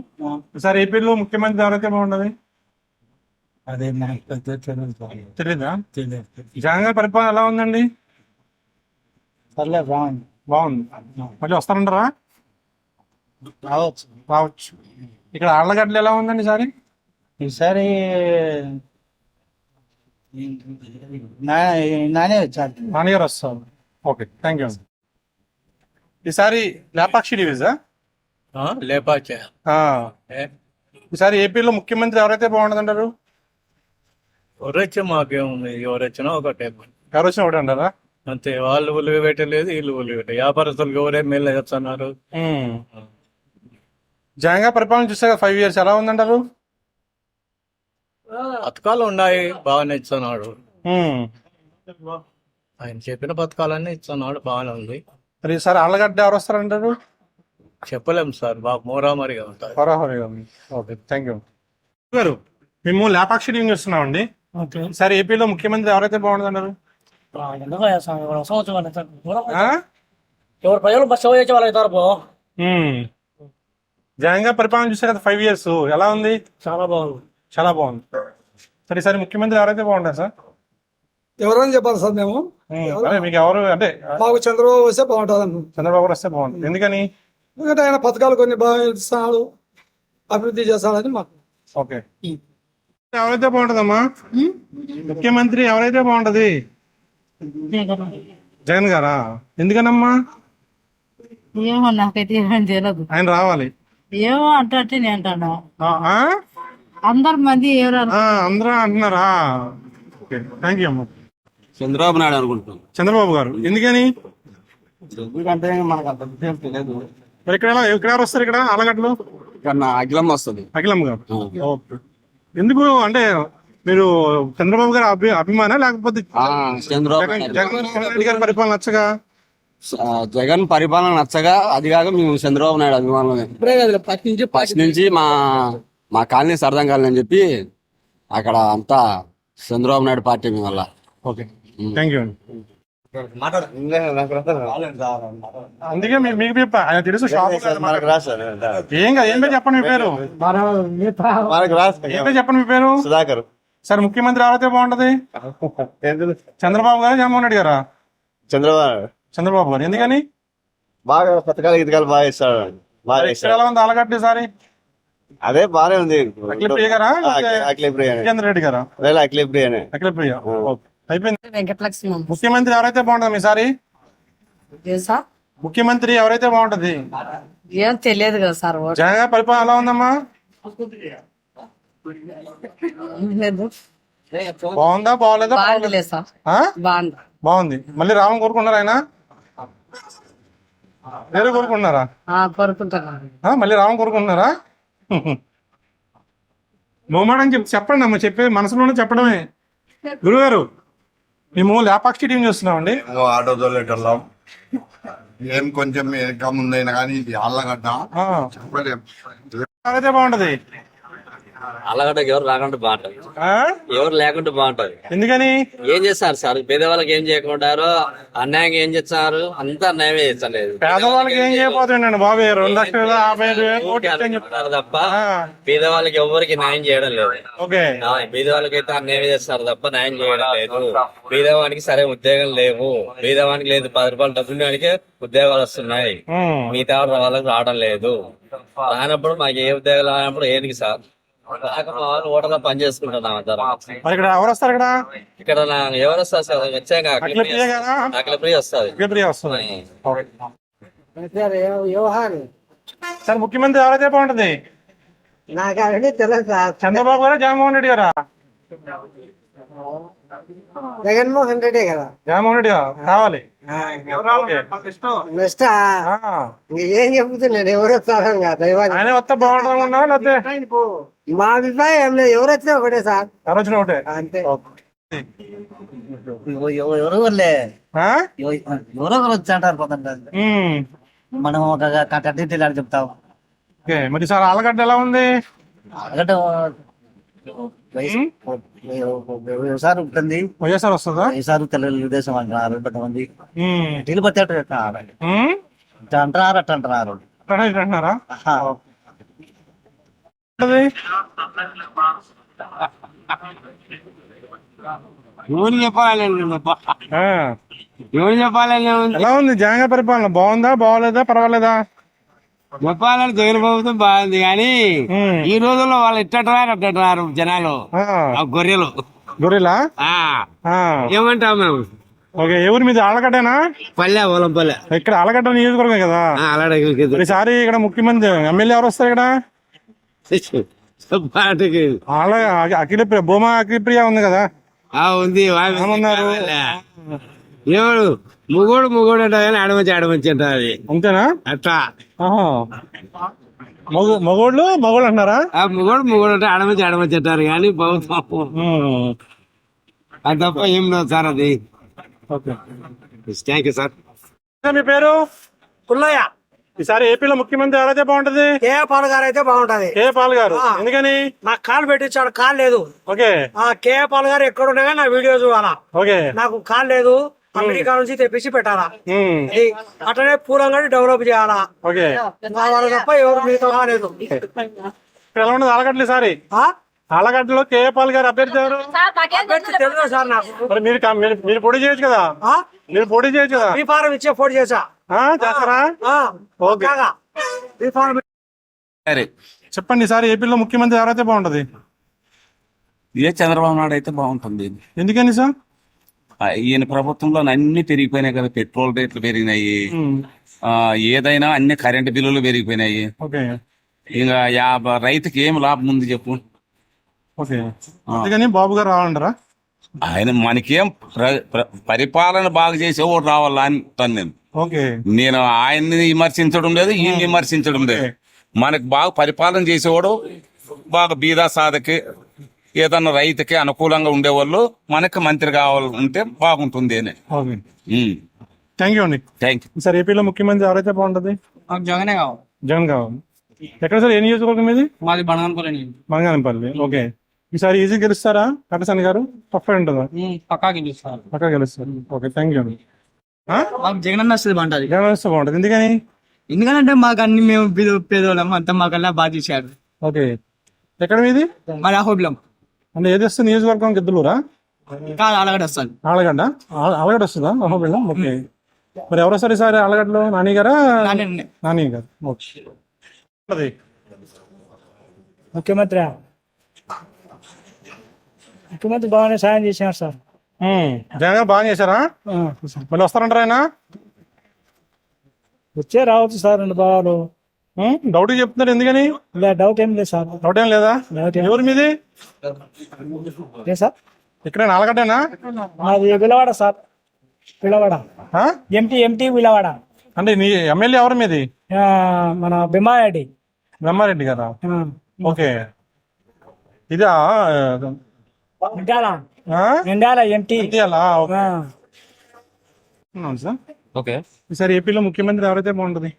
సార్ ఏపీలో ముఖ్యమంత్రి ఎవరైతే బాగుండదు? అదే తెలీదా? జగన్ గారి పరిపాలన ఎలా ఉందండి? సర్లే బాగుంది. బాగుంది. మళ్ళీ వస్తారంటారా? రావచ్చు. రావచ్చు. ఇక్కడ ఆళ్ళగడ్డలు ఎలా ఉందండి ఈసారి? ఈసారి నానే వచ్చాడు. నాన్నగారు వస్తారు. Okay, thank you. ఈసారి లేపాక్షి డివిజా? లేపాచే ఈసారి ఏపీలో ముఖ్యమంత్రి ఎవరైతే బాగుండదంటారు? ఎవరొచ్చా మాకేముంది, ఎవరొచ్చినా ఒకటే ఎవరు వచ్చినా ఒకటి అంటారా? అంతే. వాళ్ళు ఉలివి పెట్టలేదు, వీళ్ళు ఉలివి పెట్టలేదు. వ్యాపారస్తులకు ఎవరే మేలు చేస్తున్నారు. జగన్ గారి పరిపాలన చూస్తే 5 years ఎలా ఉందంటారు? పథకాలు ఉన్నాయి, బాగానే ఇస్తున్నాడు. ఆయన చెప్పిన పథకాలన్నీ ఇస్తున్నాడు, బాగానే ఉంది. మరి ఈసారి ఆళ్ళగడ్డ ఎవరు వస్తారంటారు? చెప్పలేము సార్, బాగా మోరామరిగా ఉంటారు. ఓకే, థ్యాంక్ యూ గారు. మేము లేపాక్షి టీవీ చూస్తున్నామండి. ఈసారి ఏపీలో ముఖ్యమంత్రి ఎవరైతే బాగుంటుందంటారు? ఎవరు ప్రజలు బస్సు వచ్చే వాళ్ళు అవుతారు. జగన్ గారి పరిపాలన చూస్తే కదా 5 years ఎలా ఉంది? చాలా బాగుంది. చాలా బాగుంది. సరే, ఈసారి ముఖ్యమంత్రి ఎవరైతే బాగుంటారు సార్? ఎవరని చెప్పాలి సార్ మేము? అదే మీకు ఎవరు అంటే? మాకు చంద్రబాబు వస్తే బాగుంటుంది. చంద్రబాబు వస్తే బాగుంటుంది. ఎందుకని? ఎందుకంటే ఆయన పథకాలు కొన్ని బాగా ఇస్తున్నాడు, అభివృద్ధి చేస్తాడని మాకు. ఓకే, ఎవరైతే బాగుంటుందమ్మా? ముఖ్యమంత్రి ఎవరైతే బాగుంటది? జగన్ గారా? ఎందుకనమ్మా? ఏమో నాకైతే ఏమని తెలియదు. ఆయన రావాలి. ఏమో అంటే నేను అంటాను. అందరు మంది ఎవరు అందరూ అంటున్నారా? ఓకే, థ్యాంక్ యూ అమ్మా. చంద్రబాబు నాయుడు అనుకుంటున్నాం. చంద్రబాబు గారు ఎందుకని? ఎందుకంటే మనకు అంత విషయం తెలియదు. మరి ఇక్కడ ఎవరు వస్తారు? ఇక్కడ ఆలగడ్డలో అఖిలం వస్తుంది. అఖిలం గారు. ఓకే, ఎందుకు అంటే మీరు చంద్రబాబు గారు అభిమాన లేకపోతే జగన్ గారి పరిపాలన నచ్చగా? జగన్ పరిపాలన నచ్చగా, అది కాక మేము చంద్రబాబు నాయుడు అభిమానమే. ఫస్ట్ నుంచి మా కాలనీ సరదాం కాలనీ అని చెప్పి అక్కడ అంతా చంద్రబాబు నాయుడు పార్టీ మీ వల్ల. Okay, thank you. అందుకే మీకు ఆయన తెలుసు. ఏం కాదు, ఏం పేరు చెప్పండి మీ పేరు? ఏం పేరు చెప్పండి మీ పేరు? సుధాకర్. సార్ ముఖ్యమంత్రి ఎవరైతే బాగుంటది? చంద్రబాబు గారు, జగన్మోహన్ రెడ్డి గారా? చంద్రబాబు గారు. ఎందుకని? బాగా పథకాలు గీతకాలు బాగా ఇస్తాడు. ఎలా ఉంది ఆలగడ్డ ఈసారి? అదే బాగానే ఉంది. అఖిలప్రియ గారా? జగన్ రెడ్డి గారా? అఖిలప్రియ. అయిపోయింది. వెంకటలక్ష్మి. ముఖ్యమంత్రి ఎవరైతే బాగుంటది ఈసారి? ముఖ్యమంత్రి ఎవరైతే బాగుంటది? ఏం తెలియదు కదా సార్. జగన్ గారి పరిపాలన ఎలా ఉందమ్మా? బాగుందా బాగోలేదా? బాగుంది. మళ్ళీ రావాలని కోరుకున్నారా ఆయన? వేరే కోరుకుంటున్నారా? మళ్ళీ రావాలని కోరుకుంటున్నారా? మొహమాటం చెప్పండి అమ్మ, చెప్పే మనసులోనే చెప్పడమే. గురుగారు, మేము లేపాక్షి టీం చూస్తున్నామండి. ఆటో తోలేటోళ్ళం. ఏం కొంచెం ఇన్కమ్ ఉందైనా కానీ ఇది ఆళ్ళగడ్డ చెప్పలేం. అయితే బాగుంటది. అల్లగడ్డకి ఎవరు రాకుండా బాగుంటది, ఎవరు లేకుంటే బాగుంటది. ఎందుకని? ఏం చేస్తారు సార్? పేదవాళ్ళకి ఏం చేయకుంటారు, అన్యాయంగా ఏం చేస్తున్నారు? అంతా అన్యాయమే చేస్తలేదు. పేదవాళ్ళకి ఏం చేయబోతుండండి బాబు? 2,55,000 చెప్తారు తప్ప పేదవాళ్ళకి ఎవరికి న్యాయం చేయడం లేదు. పేదవాళ్ళకి అయితే అన్యాయం చేస్తారు తప్ప న్యాయం చేయడం లేదు. పేదవానికి సరే ఉద్యోగం లేవు, పేదవానికి లేదు 10 రూపాయలు డబ్బులకి ఉద్యోగాలు వస్తున్నాయి, మిగతా వాళ్ళకి రావడం లేదు. రానప్పుడు మాకు ఏ ఉద్యోగాలు రానప్పుడు ఏంటి సార్? ఓటర్లో పని చేసుకుంటున్నాం అందరం. ఇక్కడ ఎవరు వస్తారు? ఇక్కడ ఎవరు వస్తారు సార్? వచ్చాక అఖిలప్రియ వస్తుంది. సార్ ముఖ్యమంత్రి ఎవరైతే బాగుంటది? నాకు అవన్నీ తెలియదు సార్. చంద్రబాబు గారా, జగన్మోహన్ రెడ్డి గారా? జగన్మోహన్ రెడ్డి కదా. జగన్మోహన్ రెడ్డి కావాలి. ఏం చెప్తున్నాను, ఎవరు వస్తారా? ఆయన వస్తే బాగుంటుందా? మా అభిప్రాయం ఏం లేదు, ఎవరు వచ్చినా ఒకటే సార్. ఎవరు వచ్చినా ఒకటే అంతే. ఎవరో వచ్చి అంటారు మనం ఒక డీటెయిల్ చెప్తాం. మరి సార్ ఆలగడ్డ ఎలా ఉంది? ఆలగడ్డ వ్యవసాయం ఉంటుంది, వైఎస్ఆర్ వస్తుందా? వైఎస్ఆర్ తెలుగుదేశం అంటున్నారు కొంతమంది, ఉమ్. తిరుపతి అంటున్నారు, ఉమ్? ఇట్లా అంటున్నారు అట్లా అంటున్నారు. అట్లా ఇట్లా అంటున్నారా? ఆహా. ఏంటది? ఎవరు చెప్పాలండి ఆ. ఎవరు చెప్పాలని ఎలా ఉంది జగన్ పరిపాలన? బాగుందా బాగోలేదా పర్వాలేదా? చెప్పాలని జగన్ ప్రభుత్వం బాగుంది కానీ ఉమ్. ఈ రోజుల్లో వాళ్ళు ఇట్టంటున్నారు జనాలు, ఆ. ఆ గొర్రెలు. గొర్రెలా? ఆ ఆ. ఏమంటాం మేము? ఓకే, ఎవరి మీద? ఆలగడ్డనా? పల్లె పొలం పల్లె ఇక్కడ ఆలగడ్డ నియోజకవర్గం కదా. అలాగే ఈసారి ఇక్కడ ముఖ్యమంత్రి ఎమ్మెల్యే ఎవరు వస్తారు ఇక్కడ? అఖిలప్రియ, భూమా అఖిలప్రియ ఉంది కదా. ఉంది. ఏమన్నారు? ఎవడు ముగోడు అంటే ఆడమంచి అంటారు అంతేనా? అట్లా. ఆహా. మగోళ్ళు అంటున్నారా? ముగోడు అంటే ఆడమంచి అంటారు కానీ ప్రభుత్వం ఉమ్. అది తప్ప ఏం లేదు సార్. అది ఓకే, థ్యాంక్ యూ సార్. మీ పేరు? పుల్లయ్య. ఈసారి ఏపీలో ముఖ్యమంత్రి ఎవరైతే బాగుంటది? కేఏ పాల్ గారు అయితే బాగుంటది. కేఏ పాల్ గారు. ఎందుకని? నాకు కాల్ పెట్టించాడు, కాల్ లేదు. ఓకే. కేఏ పాల్ గారు ఎక్కడ ఉండగా నా వీడియో చూడాలా. ఓకే. నాకు కాల్ లేదు, అమెరికా నుంచి తెప్పించి పెట్టాలా. ఉమ్. అది అట్లనే పూలంగా డెవలప్ చేయాలా. ఓకే. వాళ్ళు తప్ప ఎవరు మీతో కాలేదు. ఇక్కడ ఎలా ఉండదు ఆలగడ్డలు ఈసారి? ఆలగడ్డలో కేఏ పాల్ గారు అభ్యర్థి ఎవరు? అభ్యర్థి తెలుసు సార్ నాకు. మరి మీరు పోటీ చేయొచ్చు కదా. మీరు పోటీ చేయొచ్చు కదా. ఈ ఫారం ఇచ్చే పోటీ చేసా. చేస్తారా? ఓకే. ఈ ఫారం చెప్పండి, ఈసారి ఏపీలో ముఖ్యమంత్రి ఎవరైతే బాగుంటది? ఇదే చంద్రబాబు నాయుడు అయితే బాగుంటుంది. ఎందుకని సార్? ఈయన ప్రభుత్వంలో అన్ని పెరిగిపోయినాయి కదా. పెట్రోల్ రేట్లు పెరిగినాయి, ఏదైనా అన్ని కరెంటు బిల్లులు పెరిగిపోయినాయి. ఓకే. ఇంకా రైతుకి ఏం లాభం ఉంది చెప్పు? ఓకే. అందుకని బాబు గారు రావాలంటారా? ఆయన మనకేం పరిపాలన బాగా చేసేవాడు రావాలా అంటాను నేను. ఓకే. నేను ఆయన్ని విమర్శించడం లేదు, ఈయన విమర్శించడం లేదు. మనకు బాగా పరిపాలన చేసేవాడు, బాగా బీదా సాధకి ఏదన్నా రైతుకి అనుకూలంగా ఉండేవాళ్ళు మనకి మంత్రి కావాలంటే బాగుంటుంది అని. ఓకే, థ్యాంక్ యూ అండి. Thank you. సార్ ఏపీలో ముఖ్యమంత్రి ఎవరైతే బాగుంటది? జగనే కావాలి. జగన్ కావాలి. ఎక్కడ సార్? ఏ నియోజకవర్గం ఇది? మాది బంగానపల్లి. బంగానపల్లి. ఓకే. ఈసారి ఈజీ గెలుస్తారా కట్టసాని గారు? టఫ్ ఉంటుందా? పక్కా గెలుస్తారు. పక్కా గెలుస్తారు. ఓకే, థ్యాంక్ యూ అండి. మాకు జగన్ అన్న వస్తుంది బాగుంటది. జగన్ వస్తే బాగుంటుంది. ఎందుకని? ఎందుకంటే మాకు అన్ని మేము పేదోళ్ళం అంతా మాకన్నా బాగా చేశారు. ఓకే. ఎక్కడ మీది? మరి అహోబిలం అంటే ఏది వస్తుంది నియోజకవర్గం? గిద్దలూరా? కాదు, ఆలగడ్డ వస్తుంది. ఆలగడ్డ. ఆలగడ్డ వస్తుందా? అహోబిలం. ఓకే. మరి ఎవరు వస్తారు ఈసారి ఆలగడ్డలో? నాని గారా? నాని గారు. ఓకే. ముఖ్యమంత్రి బాగానే సాయం చేసినారు సార్. జగన్ బాగా చేశారా? మళ్ళీ వస్తారంటారా ఆయన? వచ్చే రావచ్చు సార్. రెండు బాగాలు డౌట్ చెప్తున్నారు. ఎందుకని? డౌట్ ఏం లేదు సార్. డౌట్ ఏం లేదా? ఎవరు మీది? సార్ ఇక్కడ ఆలగడ్డనా? మాది విలవాడ సార్. విలవాడ ఎంటీ విలవాడ. అంటే నీ ఎమ్మెల్యే ఎవరు మీది? మన బ్రహ్మారెడ్డి గారా? ఓకే. ఇదా ఎంటీ. Sir okay. ఈసారి ఏపీలో ముఖ్యమంత్రి ఎవరైతే బాగుంటది?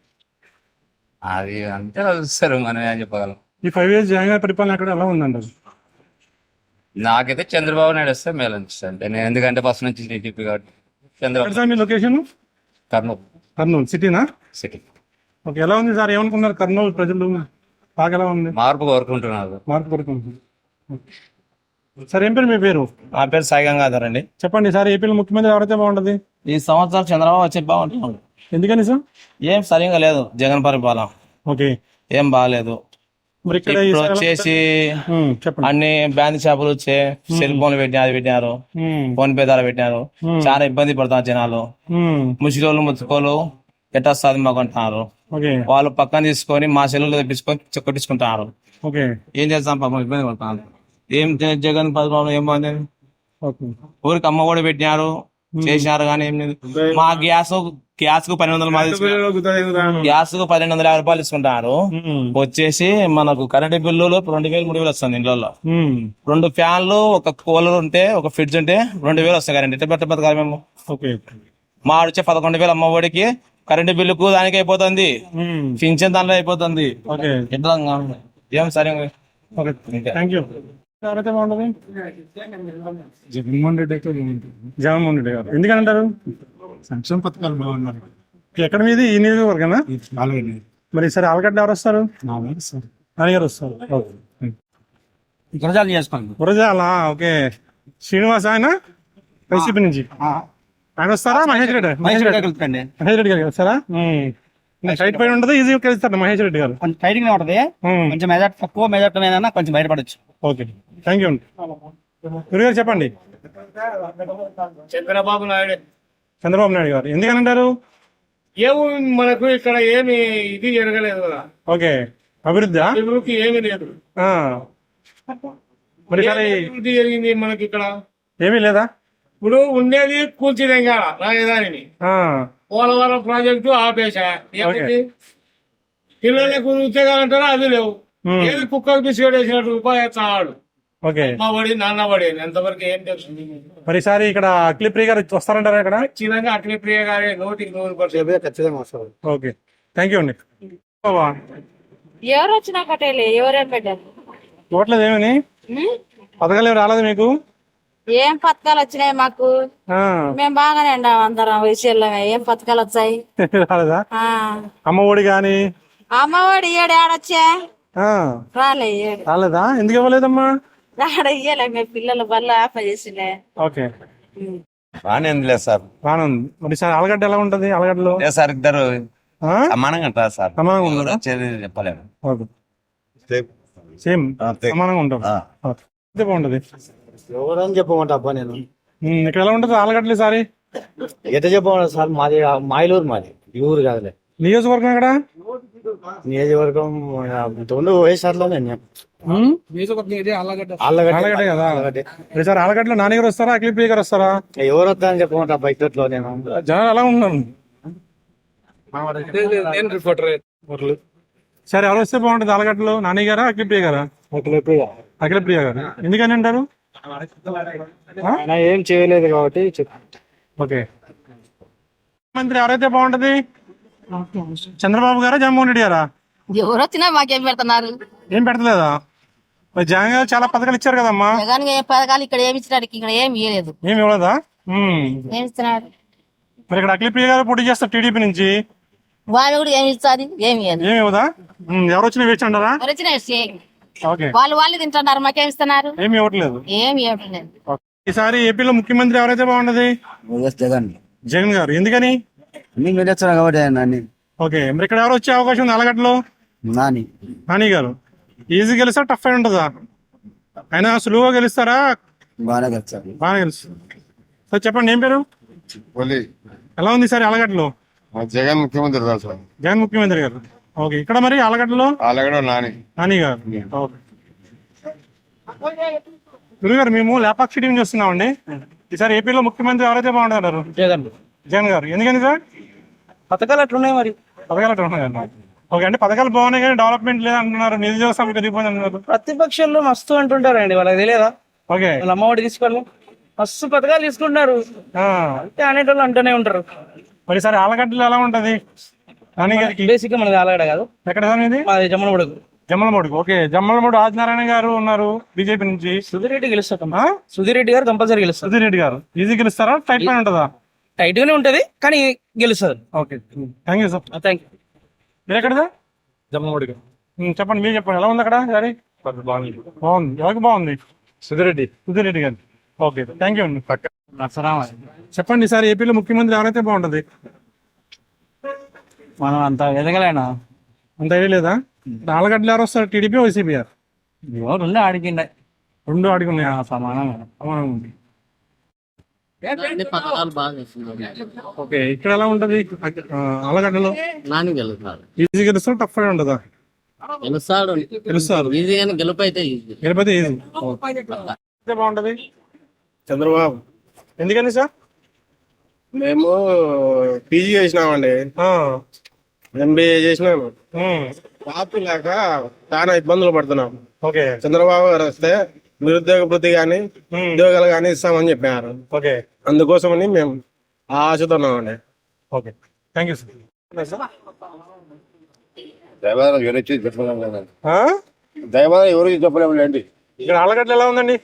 అది అంతే చూస్తారు, మనం ఏం చెప్పగలం. ఈ 5 years జగన్ గారి పరిపాలన అక్కడ ఎలా ఉందండి? నాకైతే చంద్రబాబు నాయుడు వస్తే మేలు అనిపిస్తుంది. నేను ఎందుకంటే ఫస్ట్ నుంచి టీడీపీ కాబట్టి. చంద్రబాబు. మీ లొకేషన్? కర్నూలు సిటీనా? సిటీ. ఓకే. ఎలా ఉంది సార్? ఏమనుకున్నారు కర్నూలు ప్రజలు? బాగా ఎలా ఉంది? మార్పు కోరుకుంటున్నారు. మార్పు కోరుకుంటున్నారు. సార్ ఏం పేరు? మీ పేరు? నా పేరు సాయి గంగాధర్ అండి. చెప్పండి, సార్ ఏపీలో ముఖ్యమంత్రి ఎవరైతే బాగుంటది? ఈ సంవత్సరం చంద్రబాబు వచ్చి బాగుంటున్నాడు. ఎందుకని సార్? ఏం సరిగా లేదు జగన్ పరిపాలన. ఓకే. ఏం బాగాలేదు. మరి ఇక్కడ వచ్చేసి అన్ని బ్యాంక్ షాపులు వచ్చే సెల్ ఫోన్లు పెట్టినారు, ఫోన్ పే ద్వారా పెట్టినారు. చాలా ఇబ్బంది పడుతున్నారు జనాలు. ముసలోళ్ళు ముచ్చుకోలు ఎట్లా వస్తుంది మాకు అంటున్నారు. వాళ్ళు పక్కన తీసుకొని మా సెల్లు తెప్పించుకొని కొట్టించుకుంటున్నారు. ఏం చేస్తాం పాపం, ఇబ్బంది పడుతున్నారు. ఏం జగన్ పరిపాలన ఏం బాగుంది? ఊరికి అమ్మ కూడా పెట్టినారు, చేసినారు కానీ ఏం లేదు. మా గ్యాస్ కు 1250 రూపాయలు తీసుకుంటారు. వచ్చేసి మనకు కరెంట్ బిల్లులు 2000 3000 వస్తుంది. ఇంట్లో 2 ఫ్యాన్లు, ఒక కూలర్ ఉంటే, ఒక ఫ్రిడ్జ్ ఉంటే 2000 వస్తాయి కరెంట్. ఎట్లా బతకాలి మేము? మా వచ్చే 11,000 అమ్మ ఒడికి కరెంట్ బిల్లుకు దానికి అయిపోతుంది, పింఛన్ దానిలో అయిపోతుంది. ఎట్లా ఏం సరే. ఎవరైతే బాగుంటుంది? జగన్మోహన్ రెడ్డి అయితే జగన్మోహన్ రెడ్డి గారు. ఎందుకంటారు? సంక్షేమ పథకాలు బాగున్నారు. ఎక్కడ మీది? ఈ నియోజకవర్గనా? మరి సరే ఆలగడ్డ ఎవరు వస్తారు? నాన్నగారు వస్తారు. గురజాలు చేసుకోండి. గురజాలా? ఓకే. శ్రీనివాస్ ఆయన వైసీపీ నుంచి ఆయన వస్తారా? మహేష్ రెడ్డి మహేష్ రెడ్డి గారు వస్తారా? టైట్ పైన ఉంటుంది, ఈజీగా గెలుస్తారు మహేష్ రెడ్డి గారు. కొంచెం టైట్గా ఉంటుంది, కొంచెం మెజార్టీ తక్కువ మెజార్టీ అయినా కొంచెం బయటపడచ్చు. ఓకే, థ్యాంక్ యూ అండి. గురుగారు చెప్పండి. చంద్రబాబు నాయుడు. చంద్రబాబు నాయుడు గారు ఎందుకనంటారు? ఏమో మనకు ఇక్కడ ఏమి ఇది జరగలేదు కదా. ఓకే, అభివృద్ధి అభివృద్ధి ఏమీ లేదు. మరి సరే అభివృద్ధి జరిగింది మనకి ఇక్కడ ఏమీ లేదా? ఇప్పుడు ఉండేది కూల్చిదెంగాల రాజధానిని, పోలవరం ప్రాజెక్టు ఆపేశా. ఏమిటి పిల్లలకు ఉద్యోగాలు అంటారా? అది లేవు. ఏది కుక్కకు బిస్కెట్ వేసినట్టు రూపాయి చాలు. ఓకే, అమ్మబడి నాన్నబడి ఎంతవరకు ఏం తెలుసు. మరి సారి ఇక్కడ అఖిల ప్రియ గారు వస్తారంటారా? ఇక్కడ ఖచ్చితంగా అఖిల ప్రియ గారే 100% ఖచ్చితంగా వస్తారు. ఓకే, థ్యాంక్ యూ అండి. ఎవరు వచ్చినా కట్టేలే, ఎవరేం పెట్టారు? చూడలేదు ఏమని పథకాలు ఏమి రాలేదు మీకు? ఏం పథకాలు వచ్చినాయి మాకు? మేము బాగానే ఉండాం అందరం వయసులో. ఏం పథకాలు వచ్చాయి? రాలేదా? అమ్మ ఒడి గాని అమ్మఒడి ఏడు ఆడొచ్చా? రాలే ఏడు. రాలేదా? ఎందుకు ఇవ్వలేదమ్మా? ఆడ ఇయ్యలే, మేము పిల్లలు బల్ల ఆప చేసిలే. ఓకే, బాగానే ఉంది సార్. బాగానే ఉంది. మరి సార్ ఆలగడ్డ ఎలా ఉంటది? ఆలగడ్డలో సార్ ఇద్దరు సమానంగా ఉంటారు సార్. సమానంగా ఉంటుందా? చెప్పలేము. ఓకే, సేమ్ సమానంగా ఉంటాం. ఓకే, బాగుంటది. ఎవరని చెప్పమంటా అబ్బా నేను. ఇక్కడ ఎలా ఉంటది ఆలగడ్డలు సారి? ఎట్లా చెప్పమంటా సార్? మాది మాయలూరు, మాది ఈ ఊరు కాదులే. నియోజకవర్గం ఎక్కడ? నియోజకవర్గం రెండు వైఎస్ఆర్లోనే. ఆలగడ్డ కదా. సార్ ఆలగడ్డలో నాన్నగారు వస్తారా? అఖిల ప్రియ గారు వస్తారా? ఎవరు వస్తారని చెప్పమంటా బయటలో నేను. జనాలు ఎలా ఉన్నారు? సరే, ఎవరు వస్తే బాగుంటుంది ఆలగడ్డలో? నాని గారా అఖిల ప్రియ గారా? అఖిల ప్రియ గారు. ఎందుకని అంటారు? ఏం చేయలేదు కాబట్టి. ఓకే, మంత్రి ఎవరైతే బాగుంటది? చంద్రబాబు గారా జగన్మోహన్ రెడ్డి గారా? ఎవరు వచ్చినా మాకేం పెడుతున్నారు? ఏం పెడతలేదా? మరి జగన్ గారు చాలా పథకాలు ఇచ్చారు కదమ్మా. జగన్ ఏ పథకాలు ఇక్కడ ఏమి ఇచ్చినాడు? ఇక్కడ ఏమి ఇవ్వలేదు. ఏమి ఇవ్వలేదా? ఏమి ఇస్తున్నాడు? మరి ఇక్కడ అఖిల ప్రియ గారు పోటీ చేస్తారు టీడీపీ నుంచి. వాళ్ళు కూడా ఏమి ఇస్తారు? ఏమి ఏమి ఇవ్వదా? ఎవరు వచ్చినా వేచి అంటారా? ఓకే, వాళ్ళు తింటున్నారు, మాకేమి ఇస్తున్నారు? ఏమి ఇవ్వట్లేదు. ఏమి ఇవ్వట్లేదు. ఈసారి ఏపీలో ముఖ్యమంత్రి ఎవరైతే బాగుంటది? జగన్. జగన్ గారు. ఎందుకని? కాబట్టి ఓకే, మరి ఇక్కడ ఎవరు వచ్చే అవకాశం ఉంది ఆలగడ్డలో? నాని గారు. ఈజీ గెలుస్తారా? టఫ్ అయి ఉంటుందా? ఆయన సులువుగా గెలుస్తారా? బాగా గెలుస్తారు. సార్ చెప్పండి, ఏం పేరు? ఎలా ఉంది సార్ ఆలగడ్డలో? జగన్ ముఖ్యమంత్రి సార్. జగన్ ముఖ్యమంత్రి గారు. ఓకే, ఇక్కడ మరి ఆలగడ్డలో నాని గారు. ఓకే, గురుగారు మేము లేపాక్షి టీం చూస్తున్నామండి. ఈసారి ఏపీలో ముఖ్యమంత్రి ఎవరైతే బాగుంటారు? జగన్ గారు. ఎందుకని సార్? పథకాలు అట్లున్నాయి మరి. పథకాలు అట్లా ఉన్నాయి అన్న. ఓకే, అంటే పథకాలు బాగున్నాయి కానీ డెవలప్మెంట్ లేదంటున్నారు, నిరుద్యోగ సమస్య పెరిగిపోయింది అంటున్నారు. ప్రతిపక్షంలో మస్తు అంటుంటారండి, వాళ్ళకి తెలియదా? ఓకే, వాళ్ళ అమ్మఒడి తీసుకోవాలి, మస్తు పథకాలు తీసుకుంటున్నారు అంటే అనేటోళ్ళు అంటూనే ఉంటారు. మరి సరే ఆలగడ్డలో ఎలా ఉంటది? నాని గారికి బేసిక్ గా మనది ఆలగడ్డ కాదు. ఎక్కడ సార్ ఇది? మాది జమ్మలమడుగు. జమ్మలమడుగు. ఓకే, జమ్మలమడుగు ఆదినారాయణ గారు ఉన్నారు బీజేపీ నుంచి. సుధీర్ రెడ్డి గెలుస్తారు. సుధీర్ రెడ్డి గారు కంపల్సరీ గెలుస్తారు. సుధీర్ రెడ్డి గారు ఈజీ గెలుస్తారా? టైట్ పైన ఉంటుందా? టైట్ గానే ఉంటది కానీ గెలుస్తారు. Okay, thank you sir. Thank you. మీరు ఎక్కడ సార్? జమ్మలమడుగు. చెప్పండి, మీరు చెప్పండి, ఎలా ఉంది అక్కడ? సరే, బాగుంది. ఎవరికి బాగుంది? సుధీర్ రెడ్డి గారు. ఓకే, థ్యాంక్ యూ అండి. చెప్పండి సార్, ఏపీలో ముఖ్యమంత్రి ఎవరైతే బాగుంటది? మనం అంత ఎదగలేనా? అంత ఐడియా లేదా? ఆలగడ్డలు ఎవరు వస్తారు? TDP YCP? రెండు ఆడికిండే. రెండు ఆడుకున్నాయా? సమానంగా ఉంది. ఓకే, ఇక్కడ ఎలా ఉంటది ఆలగడ్డలో? నాని గెలుస్తాడు. ఈజీ గెలుస్తారు? టఫ్ గా ఉంటుందా? గెలుస్తారు. గెలిపైతే ఈజీ. బాగుంటది చంద్రబాబు. ఎందుకని సార్? మేము పీజీ చేసినామండి, ఎంబీఏ చేసినాము. జాబ్ లేక చాలా ఇబ్బందులు పడుతున్నాం. ఓకే, చంద్రబాబు గారు వస్తే నిరుద్యోగ వృత్తి గాని ఉద్యోగాలు గాని ఇస్తామని చెప్పారు. ఓకే, అందుకోసమని మేము ఆశతున్నామండి. Okay, thank you sir. దయవాదాలు ఎవరు చెప్పలేము లేండి. ఇక్కడ ఆలగడ్డ ఎలా ఉందండి?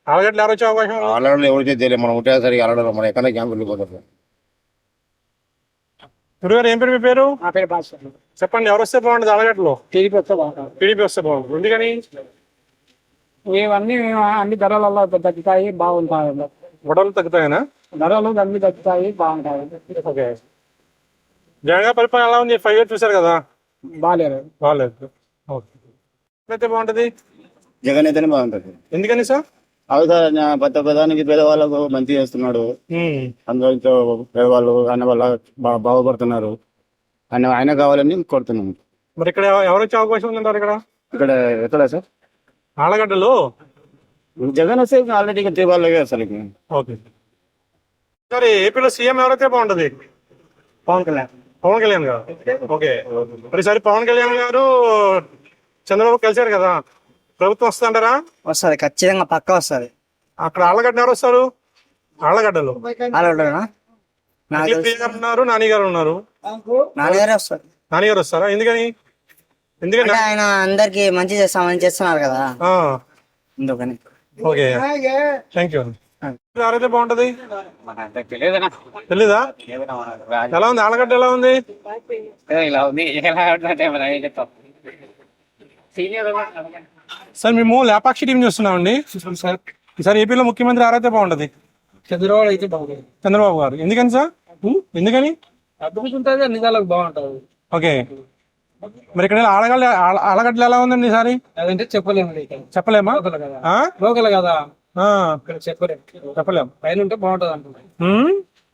ఆలగడ్డలు ఎవరు వచ్చే అవకాశం ఉంది? ఆలడలో ఎవరికీ తెలియదు, మనం ఒకటేసరి ఆలడలో మనం ఎక్కడ క్యాంప్ వెళ్ళిపోతాం. గురుగారు ఏం పేరు మీ పేరు? నా పేరు భాష. చెప్పండి, ఎవరు వస్తే బాగుంటుంది ఆలగడ్డలో? టీడీపీ వస్తే బాగుంటుంది. టీడీపీ వస్తే బాగుంటుంది. ఎందుకని? ఇవన్నీ అన్ని ధరలలో తగ్గుతాయి, బాగుంటాయి. గొడవలు తగ్గుతాయనా? ధరలు అన్ని తగ్గుతాయి, బాగుంటాయి. ఓకే. జగన్ గారి పరిపాలన ఎలా ఉంది? 5 years చూసారు కదా, బాగాలేదు. బాగాలేదు. ఓకే. అయితే బాగుంటుంది. జగన్ అయితేనే బాగుంటది. ఎందుకని సార్? ప్రధానికి పేదవాళ్ళకు మంచి చేస్తున్నాడు. అందరితో పేదవాళ్ళు ఆయన వల్ల బాగుపడుతున్నారు. ఆయన కావాలని కోరుతున్నాము. మరి ఇక్కడ ఎవరు వచ్చే అవకాశం ఉందంటారు? ఇక్కడ ఎక్కడ సార్ ఆలగడ్డలో జగన్ వస్తే ఆల్రెడీ వాళ్ళకే అసలు. ఓకే. సరే, ఏపీలో సీఎం ఎవరైతే బాగుంటది? పవన్ కళ్యాణ్. పవన్ కళ్యాణ్ గారు. ఓకే. మరి సరే, పవన్ కళ్యాణ్ గారు చంద్రబాబు కలిశారు కదా, ప్రభుత్వం వస్తుంటారా? వస్తుంది, ఖచ్చితంగా పక్క వస్తుంది. అక్కడ ఆలగడ్డ ఎవరు వస్తారు? ఆలగడ్డలో నాన్నగారే నాని గారు ఉన్నారు. వస్తారు. నాని గారు వస్తారా? ఎందుకని? ఎందుకని? ఆయన అందరికి మంచి చేస్తామని చేస్తున్నారు కదా, అందుకని. Okay, thank you. ఎవరైతే బాగుంటది? తెలీదా? ఎలా ఉంది ఆలగడ్డ? ఎలా ఉంది? సార్, మేము లేపాక్షి టీం చూస్తున్నామండి. ఈసారి ఏపీలో ముఖ్యమంత్రి ఎవరైతే బాగుంటది? చంద్రబాబు అయితే బాగుంటుంది. చంద్రబాబు గారు. ఎందుకని సార్? ఎందుకని? అద్భుతుంటది, అన్ని కాలకు బాగుంటుంది. ఓకే. మరి ఇక్కడ ఆలగడ్డలు ఎలా ఉందండి ఈసారి? అదంటే చెప్పలేము. చెప్పలేమా? లోకల్ కదా, ఇక్కడ చెప్పలేము. పైన ఉంటే బాగుంటది అంటున్నాయి.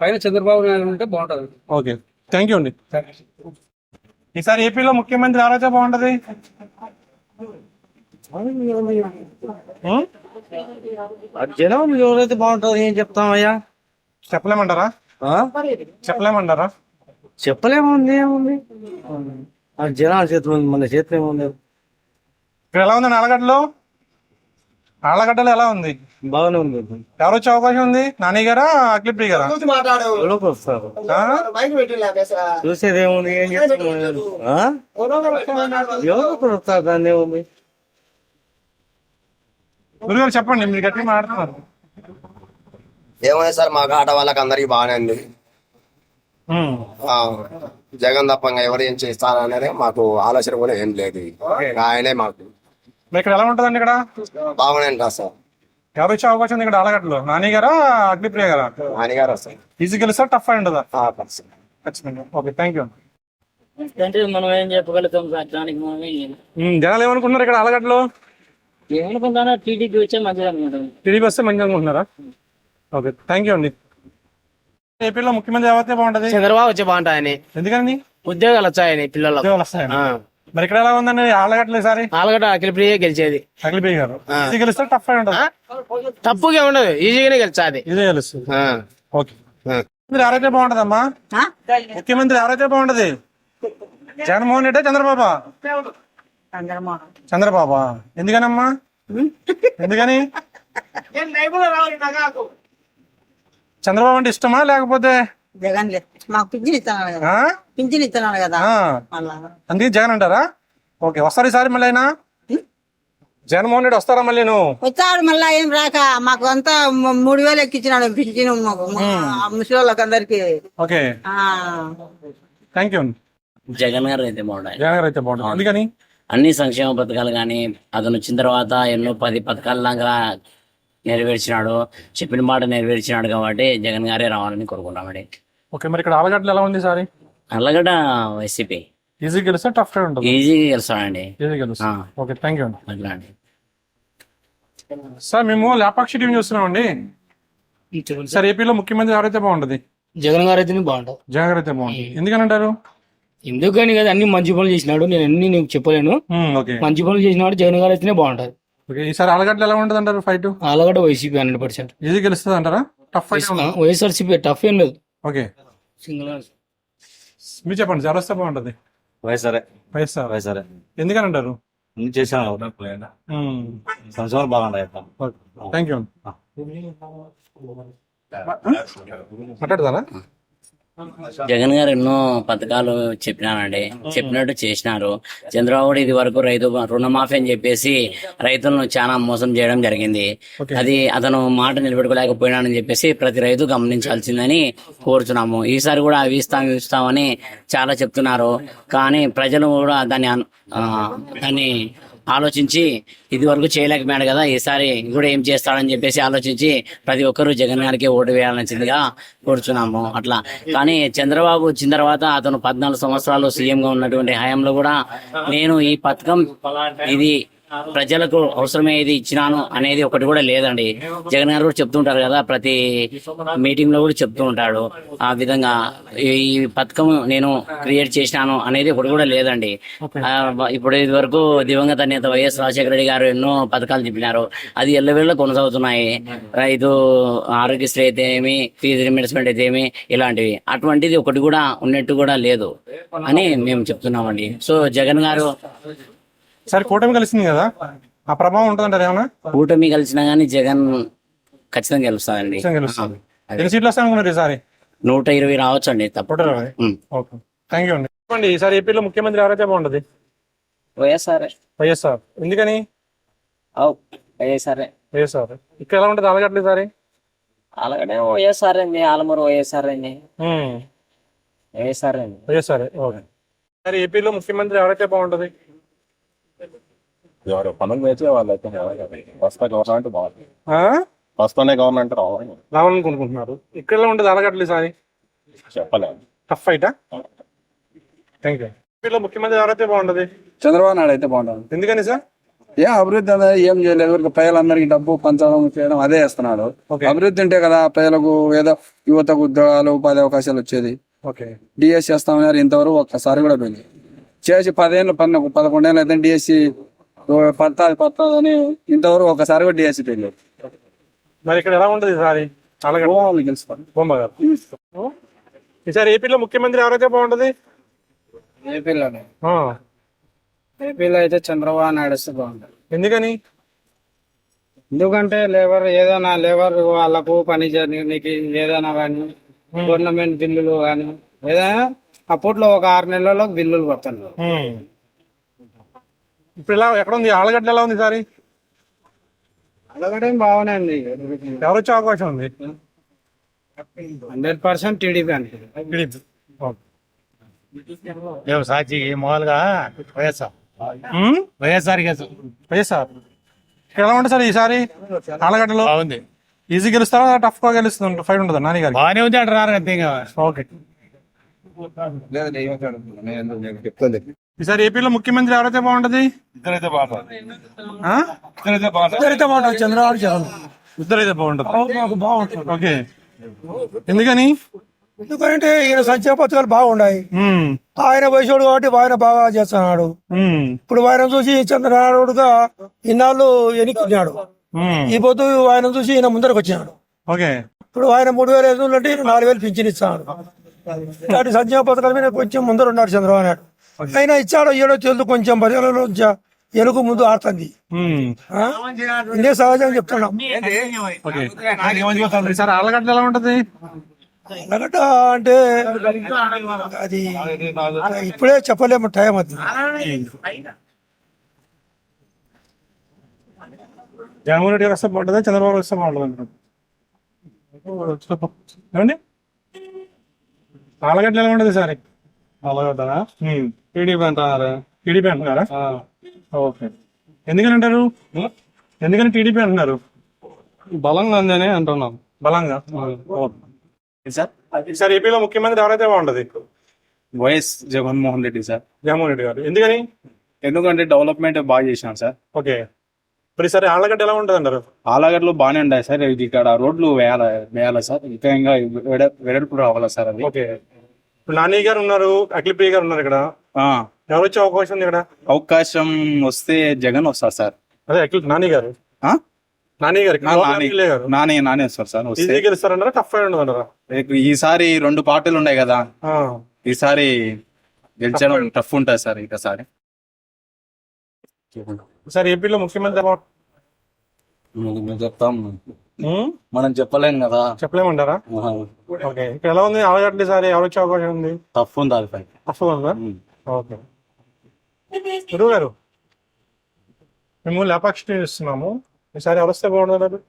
పైన చంద్రబాబు నాయుడు ఉంటే బాగుంటది. ఓకే, థ్యాంక్ యూ అండి. ఈసారి ఏపీలో ముఖ్యమంత్రి ఎవరైతే బాగుంటది? జనం ఎవరైతే బాగుంటుంది ఏం చెప్తామయ్యా? చెప్పలేమంటారా? చెప్పలేమంటారా? చెప్పలేముంది, ఏముంది జనాల చేతిలో ఉంది, మన చేతిలో ఏముంది. ఇక్కడ ఎలా ఉందండి ఆలగడ్డలో? ఆలగడ్డలో ఎలా ఉంది? బాగానే ఉంది. ఎవరు వచ్చే అవకాశం ఉంది? నాని గారా, అఖిలప్రియ గారా? వస్తారు, చూసేది ఏముంది, ఏం చేస్తున్నారు? ఎవరు వస్తారు, దాన్ని ఏముంది. గురుగారు చెప్పండి, మీరు గట్టిగా మాట్లాడుతున్నారు. ఏమైంది సార్, మాకు ఆట వాళ్ళకి అందరికి బాగానే ఉంది. జగన్ తప్పంగా ఎవరు ఏం చేస్తారనేది మాకు ఆలోచన కూడా ఏం లేదు. ఆయనే మాకు. ఇక్కడ ఎలా ఉంటదండి? ఇక్కడ బాగానే ఉంటుంది సార్. ఎవరు వచ్చే అవకాశం ఉంది ఇక్కడ ఆలగడ్డలో? నాని గారా, అగ్నిప్రియ గారా? నాని గారు వస్తారు. ఈజీ గెలుస్తా, టఫ్ అయి ఉంటుందా? ఖచ్చితంగా. Okay, thank you. మనం ఏం చెప్పగలుగుతాం? జనాలు ఏమనుకుంటున్నారు ఇక్కడ ఆలగడ్డలో? ఏమనుకుంటానో టీడీపీ వచ్చే మంచిది అనుకుంటాం. టీడీపీ వస్తే మంచిగా అనుకుంటున్నారా? ఓకే, థ్యాంక్ యూ అండి. ఏపీలో ముఖ్యమంత్రి ఎవరైతే బాగుంటది? చంద్రబాబు వచ్చి బాగుంటాయని. ఎందుకని? ఉద్యోగాలు వచ్చాయని పిల్లలకు. ఉద్యోగాలు వస్తాయని. మరి ఇక్కడ ఎలా ఉందండి ఆలగడ్డలు ఈసారి? ఆలగడ్డ అఖిలప్రియ గెలిచేది. అఖిలప్రియ గారు. ఈజీ గెలుస్తా, టఫ్ అయి ఉంటుంది? తప్పుగా ఉండదు, ఈజీగానే గెలిచాది. ఇదే గెలుస్తుంది. ఓకే. ఎవరైతే బాగుంటదమ్మా? ముఖ్యమంత్రి ఎవరైతే బాగుంటది? జగన్మోహన్ రెడ్డి, చంద్రబాబా? చంద్రబాబా. ఎందుకనమ్మా? ఎందుకని? చంద్రబాబు అంటే ఇష్టమా లేకపోతే? జగన్ మాకు పింఛన్ ఇస్తున్నాడు కదా, పింఛన్ ఇస్తున్నాడు కదా, అందుకే జగన్ అంటారా? ఓకే, వస్తారు ఈసారి మళ్ళీ అయినా? జగన్మోహన్ రెడ్డి వస్తారా మళ్ళీ? వచ్చాడు మళ్ళా, ఏం రాక మాకు అంతా 3000 ఎక్కించినాడు పింఛను ముసలి వాళ్ళకి అందరికి. Okay, thank you. జగన్ గారు అయితే బాగుంటాయి. జగన్ గారు అయితే బాగుంటుంది. అందుకని అన్ని సంక్షేమ పథకాలు కానీ అతను వచ్చిన తర్వాత ఎన్నో 10 పథకాల దాకా నెరవేర్చినాడు, చెప్పిన మాట నెరవేర్చినాడు కాబట్టి జగన్ గారే రావాలని కోరుకుంటామండి. ఓకే, మరి ఇక్కడ ఆలగడ్డలు ఎలా ఉంది సారి? అల్లగడ్డ వైసీపీ ఈజీ గెలుస్తా, టఫ్ ఉంటుంది? ఈజీగా గెలుస్తాడండి. ఈజీ గెలుస్తా. Okay, thank you. అట్లా అండి సార్, మేము లేపాక్షి టీం చూస్తున్నామండి. సార్, ఏపీలో ముఖ్యమంత్రి ఎవరైతే బాగుంటది? జగన్ గారు అయితే బాగుంటుంది. జగన్ గారు అయితే బాగుంటుంది. ఎందుకనంటారు? ఎందుకని కదా, అన్ని మంచి పనులు చేసినాడు. నేను అన్ని నీకు చెప్పలేను. మంచి పనులు చేసినాడు జగన్ గారు అయితేనే బాగుంటది. ఈసారి ఆలగడ్డ ఎలా ఉంటుంది అంటారు ఫైట్? ఆలగడ్డ వైసీపీ 100%. ఈజీ గెలుస్తుంది అంటారా? Tough fight? వైఎస్ఆర్సీపీ టఫ్ ఏం లేదు. ఓకే, మీరు చెప్పండి, ఎవరు వస్తే బాగుంటది? వైఎస్ఆర్. ఎందుకని అంటారు? సంవత్సరాలు బాగుంటాయి. Thank you. మాట్లాడతారా? జగన్ గారు ఎన్నో పథకాలు చెప్పినారండి, చెప్పినట్టు చేసినారు. చంద్రబాబు ఇది వరకు రైతు రుణమాఫీ అని చెప్పేసి రైతులను చాలా మోసం చేయడం జరిగింది. అది అతను మాట నిలబెట్టుకోలేకపోయినాడని చెప్పేసి ప్రతి రైతు గమనించాల్సిందని కోరుతున్నాము. ఈసారి కూడా అవి ఇస్తామని చాలా చెప్తున్నారు. కానీ ప్రజలు కూడా దాన్ని ఆలోచించి ఇది వరకు చేయలేకపోయాడు కదా, ఈసారి కూడా ఏం చేస్తాడని చెప్పేసి ఆలోచించి ప్రతి ఒక్కరూ జగన్ గారికి ఓటు వేయాల్సిందిగా కోరుచున్నాము. అట్లా కానీ చంద్రబాబు వచ్చిన తర్వాత అతను 14 సంవత్సరాలు సీఎంగా ఉన్నటువంటి హయాంలో కూడా నేను ఈ పథకం ఇది ప్రజలకు అవసరమే ఇది ఇచ్చినాను అనేది ఒకటి కూడా లేదండి. జగన్ గారు కూడా చెప్తుంటారు కదా, ప్రతి మీటింగ్ లో కూడా చెప్తూ ఉంటాడు. ఆ విధంగా ఈ పథకం నేను క్రియేట్ చేసినాను అనేది ఒకటి కూడా లేదండి. ఇప్పుడు ఇది వరకు దివంగత నేత వైఎస్ రాజశేఖర రెడ్డి గారు ఎన్నో పథకాలు చెప్పినారు, అది ఎల్లవేళ కొనసాగుతున్నాయి. రైతు ఆరోగ్యశ్రీ అయితే ఏమి, ఫీజు రియంబర్స్మెంట్ అయితే ఏమి, ఇలాంటివి అటువంటిది ఒకటి కూడా ఉన్నట్టు కూడా లేదు అని మేము చెప్తున్నామండి. సో జగన్ గారు సరే కూటమి కలిసింది కదా, ఆ ప్రభావం ఉంటుందంటారు ఏమన్నా? కూటమి కలిసినా గానీ జగన్ ఖచ్చితంగా గెలుస్తాడండి. గెలుస్తుంది. ఎన్ని సీట్లు వస్తాయి అనుకున్నారు ఈసారి? 120 రావచ్చు అండి తప్ప. ఓకే, థ్యాంక్ యూ అండి. చెప్పండి, ఈసారి ఏపీలో ముఖ్యమంత్రి ఎవరైతే బాగుంటది? వైఎస్ఆర్. వైఎస్ఆర్. ఎందుకని? వైఎస్ఆర్. ఇక్కడ ఎలా ఉంటుంది ఆలగడ్డ ఈసారి? అలాగనే వైఎస్ఆర్ అండి, ఆలమూరు వైఎస్ఆర్ అండి, వైఎస్ఆర్ అండి. వైఎస్ఆర్. ఓకే. సరే ఏపీలో ముఖ్యమంత్రి ఎవరైతే బాగుంటది? ఎవరు పనులు వేసే వాళ్ళైతే వస్తా గవర్నమెంట్ బాగుంది, వస్తానే గవర్నమెంట్ రావాలనుకుంటున్నారు. ఇక్కడ ఎలా ఉంటుంది ఆలగడ్డలు ఈసారి? చెప్పలేము, టఫ్ ఫైటా? Thank you. ఏపీలో ముఖ్యమంత్రి ఎవరైతే బాగుంటది? చంద్రబాబు నాయుడు అయితే బాగుంటుంది. ఎందుకని సార్? అభివృద్ధి అనేది ఏం చేయలేదు, ప్రజలందరికీ డబ్బు పంచడం చేయడం అదే చేస్తున్నాడు. అభివృద్ధి ఉంటే కదా ప్రజలకు ఏదో యువతకు ఉద్యోగాలు ఉపాధి అవకాశాలు వచ్చేది. డిఎస్సి చేస్తామన్నారు, ఇంతవరకు ఒక్కసారి కూడా పోయింది. చేసి 10 ఏళ్ళు 11 ఏళ్ళు అయితే డిఎస్సి పడుతుంది ఇంతవరకు ఒకసారి కూడా డిఎస్సి పోయింది. మరి ఇక్కడ ఎలా ఉంటుంది ఈసారి? ఈసారి ఏపీలో ముఖ్యమంత్రి ఎవరైతే బాగుంటది? ఏపీలో అయితే చంద్రబాబు నాయుడు వస్తే బాగుంటుంది. ఎందుకని? ఎందుకంటే లేబర్ వాళ్ళకు పని చేయడానికి ఏదైనా కానీ గవర్నమెంట్ బిల్లులు కానీ ఏదైనా అప్పట్లో ఒక 6 నెలల్లో బిల్లులు పడుతున్నారు. ఇప్పుడు ఎలా ఎక్కడ ఉంది ఆలగడ్డ? ఎలా ఉంది ఈసారి? అలాగడే బాగానే ఉంది. ఎవరు వచ్చే అవకాశం ఉంది? 100% టీడీపీ అని. సాక్షి మామూలుగా వైఎస్ఆర్ వైఎస్ఆర్. ఎలా ఉంటుంది సార్ ఈసారి ఆలగడ్డలో? బాగుంది. ఈజీ గెలుస్తారా, టఫ్ గా గెలుస్తుంది? ఫైట్ ఉంటుంది నాని గారు? బాగానే ఉంది అంటారు అంతే. ఓకే. ఈసారి ఏపీలో ముఖ్యమంత్రి ఎవరైతే బాగుంటది? ఇద్దరైతే బాగుంటుంది. చంద్రబాబు జగన్ ఇద్దరైతే బాగుంటది. ఓకే. ఎందుకని? ఎందుకంటే ఈయన సంక్షేమ పథకాలు బాగున్నాయి. ఆయన వయసుడు కాబట్టి ఆయన బాగా చేస్తున్నాడు. ఇప్పుడు ఆయన చూసి చంద్రనారాయణుడుగా ఇన్నాళ్ళు ఎన్నికన్నాడు. ఈ పొద్దు ఆయన చూసి ఈయన ముందరకు వచ్చినాడు. ఇప్పుడు ఆయన 3,000 అంటే 4,000 పింఛన్ ఇస్తాడు. ఇలాంటి సంక్షేమ పథకాల మీద కొంచెం ముందర ఉన్నాడు చంద్రబాబు నాయుడు. అయినా ఇచ్చాడో ఏడో తెలుసు, కొంచెం ప్రజలలో ఎనుక ముందు ఆడుతుంది. ఇదే సహజంగా చెప్తున్నాం. ఆలగడ్డ ఎలా ఉంటది? ఆలగడ్డ అంటే అది ఇప్పుడే చెప్పలేము, టైం అది. జగన్మోహన్ రెడ్డి వస్తే బాగుంటుందా, చంద్రబాబు వస్తే బాగుంటుంది? ఏమండి ఆలగడ్డ ఎలా ఉంటది సార్? ఆలగడ్డనా టీడీపీ అంటున్నారు. టీడీపీ అంటున్నారా? ఓకే. ఎందుకని అంటారు? ఎందుకని టీడీపీ అంటున్నారు? బలంగా ఉందని అంటున్నాం. బలంగా. సార్ ఏపీలో ముఖ్యమంత్రి ఎవరైతే బాగుంటది? వైఎస్ జగన్మోహన్ రెడ్డి సార్. జగన్మోహన్ రెడ్డి గారు. ఎందుకని? ఎందుకంటే డెవలప్మెంట్ బాగా చేసినాం సార్. ఓకే. మరి సరే ఆలగడ్డ ఎలా ఉంటది అంటారు? ఆలగడ్డలో బాగానే ఉంటాయి సార్. ఇక్కడ రోడ్లు వేయాలి సార్, ఇంకా వెడల్పు రావాలా సార్ అది. ఓకే. ఇప్పుడు నాని గారు ఉన్నారు, అఖిలప్రియ గారు ఉన్నారు ఇక్కడ. ఎవరు వచ్చే అవకాశం ఉంది ఇక్కడ? అవకాశం వస్తే జగన్ వస్తారు సార్. అదే నాని గారు. నాని గారు నాని వస్తారు సార్. ఈజీ గెలుస్తారంటారా, టఫ్ ఫైట్ ఉండదంటారా? ఈసారి 2 పార్టీలు ఉన్నాయి కదా, ఈసారి గెలిచడం టఫ్ ఉంటుంది సార్. ఈసారి సార్ ఏపీలో ముఖ్యమంత్రి చెప్తాం మనం చెప్పలేం కదా. చెప్పలేమంటారా? ఓకే, ఇక్కడ ఎలా ఉంది ఆలగడ్డ ఈసారి ఎవరు వచ్చే అవకాశం ఉంది? టఫ్ ఉంది అది ఫైట్. టఫ్ ఉందా? ఓకే, గురువు గారు మేము లేపాక్షి ఇస్తున్నాము, ఈసారి ఎవరు వస్తే బాగుంటుంది?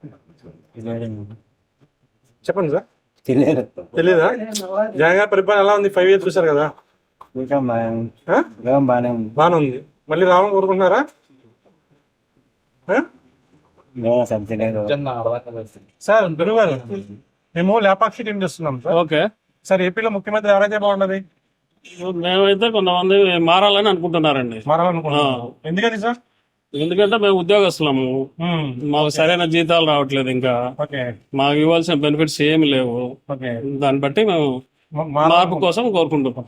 చెప్పండి సార్. తెలీదా? జగన్ గారి పరిపాలన ఎలా ఉంది? 5 years చూసారు కదా. బాగానే ఉంది. మళ్ళీ రావాలని కోరుకుంటున్నారా? సార్ గురువు గారు మేము లేపాక్షి టీం చేస్తున్నాం సార్. ఓకే సార్ ఏపీలో ముఖ్యమంత్రి ఎవరైతే బాగుంటది? మేమైతే కొంతమంది మారాలని అనుకుంటున్నారండి. మారాలనుకుంటున్నాం. ఎందుకని సార్? ఎందుకంటే మేము ఉద్యోగస్తులము, మాకు సరైన జీతాలు రావట్లేదు, ఇంకా మాకు ఇవ్వాల్సిన బెనిఫిట్స్ ఏమి లేవు. దాన్ని బట్టి మేము మార్పు కోసం కోరుకుంటున్నాం.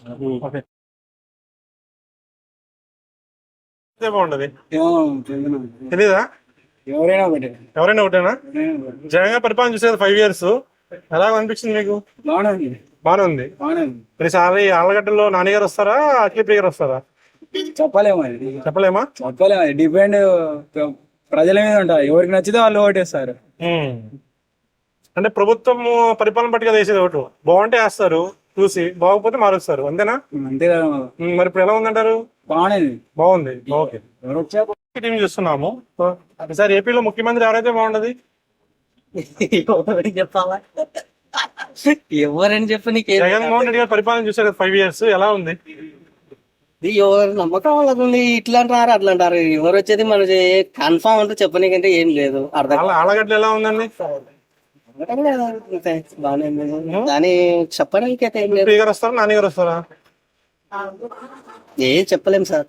బాగుంటది తెలీదా? ఎవరైనా ఒకటేనా? జగన్ గారి పరిపాలన చూసేది 5 years ఎలా అనిపించింది మీకు? బాగానే ఉంది. ఈసారి ఆళ్ళగడ్డలో నాన్నగారు వస్తారా, అఖిలప్రియ గారు వస్తారా? చెప్పలేమా? డిపెండ్ ప్రజల మీద ఉంటుంది, ఎవరికి నచ్చితే వాళ్ళు ఓటేస్తారు. అంటే ప్రభుత్వం పరిపాలన బట్టి కదా వేసేది ఓటు. బాగుంటే వేస్తారు చూసి, బాగోకపోతే మారుస్తారు, అంతేనా? అంతే కదా. మరి ఇప్పుడు ఎలా ఉందంటారు? బాగుంది. ఓకే, టీం చూస్తున్నాము. సార్ ఏపీలో ముఖ్యమంత్రి ఎవరైతే బాగుంటది? చెప్పాలా? ఎవరని చెప్పి నీకు జగన్మోహన్ రెడ్డి గారి పరిపాలన చూసారు కదా 5 years ఎలా ఉంది? ఎవరు నమ్మకం వాళ్ళకు ఉంది. ఇట్లా అంటారు అట్లా అంటారు, ఎవరు వచ్చేది మన కన్ఫామ్ అంటే చెప్పనీకంటే ఏం లేదు. అర్థం ఆలగడ్డ ఎలా ఉందండి? దాని చెప్పడానికి అయితే ఏం లేదు. గారు వస్తారా, నాని గారు వస్తారా? ఏం చెప్పలేం సార్,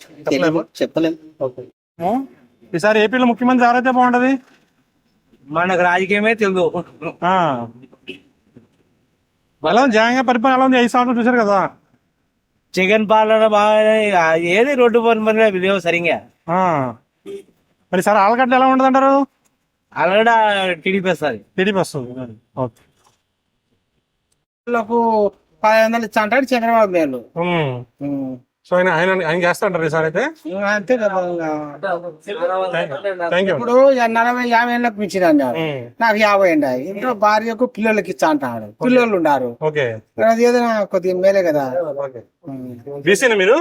చెప్పలేం. ఈసారి ఏపీలో ముఖ్యమంత్రి ఎవరైతే బాగుంటది? మనకు రాజకీయమే తెలుగు. ఎలా ఉంది జగన్ గారి పరిపాలన ఎలా ఉంది? 5 సంవత్సరాలు చూసారు కదా. జగన్ పాలన బాగా ఏది రోడ్డు పని లేవు సరిగా. మరి సార్ ఆలగడ్డ ఎలా ఉండదు అంటారు? ఆల్రెడీ టీడీపీ వస్తుంది. టీడీపీ వస్తుంది. ఓకే, 500 ఇచ్చా అంటాడు చంద్రబాబు నాయుడు. సో ఆయన చేస్తా అంటారు ఈసారి అయితే. అంతే కదా. Thank you. ఇప్పుడు 40-50 ఏళ్ళకి మించిన అన్నారు, నాకు 50 ఉన్నాయి. ఇంట్లో భార్యకు పిల్లలకి ఇచ్చా అంటాడు, పిల్లలు ఉన్నారు. అది ఏదైనా కొద్దిగా మేలే కదా. బీసీనా మీరు?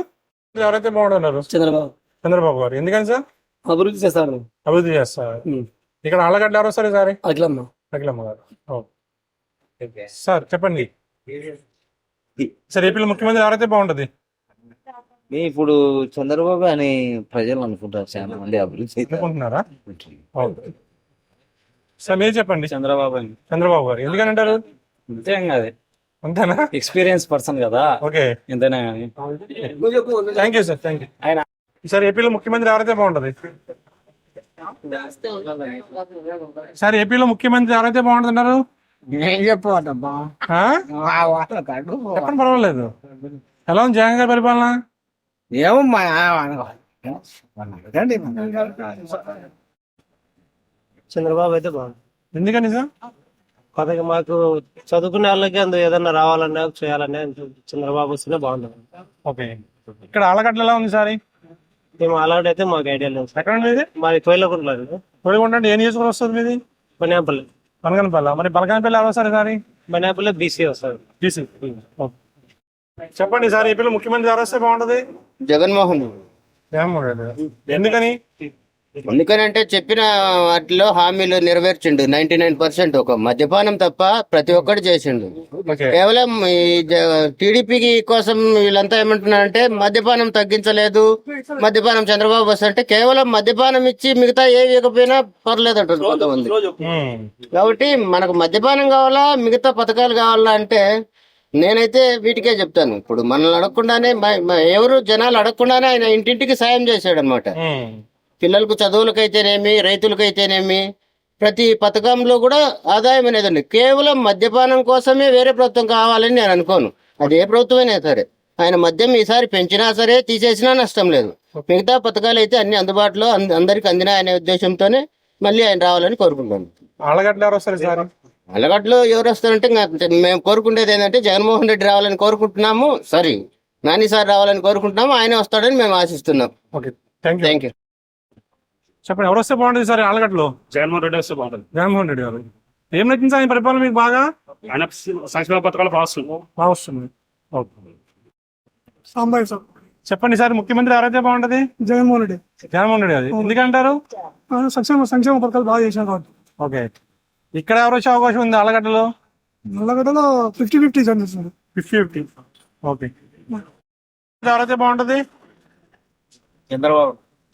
ఎవరైతే బాగుంటున్నారు? చంద్రబాబు గారు. ఎందుకని సార్? అభివృద్ధి చేస్తారు. అభివృద్ధి చేస్తారు. ఇక్కడ ఆళ్ళగడ్డ ఎవరు వస్తారు ఈసారి? అఖిలమ్మ గారు. సార్ చెప్పండి, సార్ ఏపీలో ముఖ్యమంత్రి ఎవరైతే బాగుంటది? ఇప్పుడు చంద్రబాబు అని ప్రజలు అనుకుంటారు, చాలా మంది అభివృద్ధి అనుకుంటున్నారా? సార్ మీరు చెప్పండి. చంద్రబాబు గారు. ఎందుకని అంటారు? అంతేనా? ఎక్స్పీరియన్స్ పర్సన్ కదా. ఓకే, ఎంతైనా thank you sir. Thank you. Sir ఏపీలో ముఖ్యమంత్రి ఎవరైతే బాగుంటది? సార్ ఏపీలో ముఖ్యమంత్రి ఎవరైతే బాగుంటుంది అన్నారు? చెప్పండి, పర్వాలేదు. ఎలా ఉంది జగన్ గారి పరిపాలన? ఏమమ్మా చంద్రబాబు అయితే బాగుంది. ఎందుకని సార్? కొత్తగా మాకు చదువుకునే వాళ్ళకి అందులో ఏదన్నా రావాలన్నా చేయాలన్నా చంద్రబాబు వస్తేనే బాగుంటుంది. ఓకే, ఇక్కడ ఆలగడ్డ ఎలా ఉంది సార్? మేము అలాంటి అయితే మాకు ఐడియా లేదు. ఎక్కడ ఉంది? మాది కోయిలకుంటలేదు. కోయిలకుంట ఏ నియోజకవర్గం వస్తుంది మీది? బనియాపల్లి. బనగనపల్లి. మరి బనగనపల్లి ఎవరు వస్తారు సార్? బనియాపల్లి బీసీ వస్తారు. బీసీ. చెప్పండి సార్ ఏపీలో ముఖ్యమంత్రి ఎవరు వస్తే బాగుంటది? జగన్మోహన్. ఎందుకని? ఎందుకనంటే చెప్పిన వాటిలో హామీలు నెరవేర్చిండు 99%. ఒక మద్యపానం తప్ప ప్రతి ఒక్కటి చేసిండు. కేవలం ఈ టీడీపీకి కోసం వీళ్ళంతా ఏమంటున్నారంటే మద్యపానం తగ్గించలేదు, మద్యపానం చంద్రబాబు వస్తుంటే కేవలం మద్యపానం ఇచ్చి మిగతా ఏ ఇవ్వకపోయినా పర్లేదు అంటారు కొంతమంది. కాబట్టి మనకు మద్యపానం కావాలా, మిగతా పథకాలు కావాలా అంటే నేనైతే వీటికే చెప్తాను. ఇప్పుడు మనల్ని అడగకుండానే ఎవరు జనాలు అడగకుండానే ఆయన ఇంటింటికి సాయం చేశాడు అనమాట. పిల్లలకు చదువులకైతేనేమి, రైతులకైతేనేమి, ప్రతి పథకంలో కూడా ఆదాయం అనేది ఉంది. కేవలం మద్యపానం కోసమే వేరే ప్రభుత్వం కావాలని నేను అనుకోను. అది ఏ ప్రభుత్వమైనా సరే. ఆయన మద్యం ఈసారి పెంచినా సరే, తీసేసినా నష్టం లేదు. మిగతా పథకాలు అయితే అన్ని అందుబాటులో అందరికి అందినాయనే ఉద్దేశంతోనే మళ్ళీ ఆయన రావాలని కోరుకుంటాను. ఆలగడ్డలో ఎవరు వస్తారంటే మేము కోరుకునేది ఏంటంటే జగన్మోహన్ రెడ్డి రావాలని కోరుకుంటున్నాము. సారీ, నాని సార్ రావాలని కోరుకుంటున్నాము. ఆయన వస్తాడని మేము ఆశిస్తున్నాం. Thank you. చెప్పండి, ఎవరు వస్తే బాగుంటుంది సార్ ఆలగడ్డలో? జగన్మోహన్ రెడ్డి వస్తే బాగుంటుంది. జగన్మోహన్ రెడ్డి గారు. ఏం నచ్చింది సార్ ఈ పరిపాలన మీకు బాగా? ఆయన సంక్షేమ పథకాలు బాగా బాగా వస్తుంది. చెప్పండి సార్, ముఖ్యమంత్రి ఎవరైతే బాగుంటది? జగన్మోహన్ రెడ్డి జగన్మోహన్ రెడ్డి. అది ఎందుకంటారు? సంక్షేమ పథకాలు బాగా చేశారు కాబట్టి. ఓకే, ఇక్కడ ఎవరు వచ్చే అవకాశం ఉంది ఆలగడ్డలో? నల్లగడ్డలో 50-50 కనిపిస్తుంది. 50-50. ఓకే, ఎవరైతే బాగుంటది?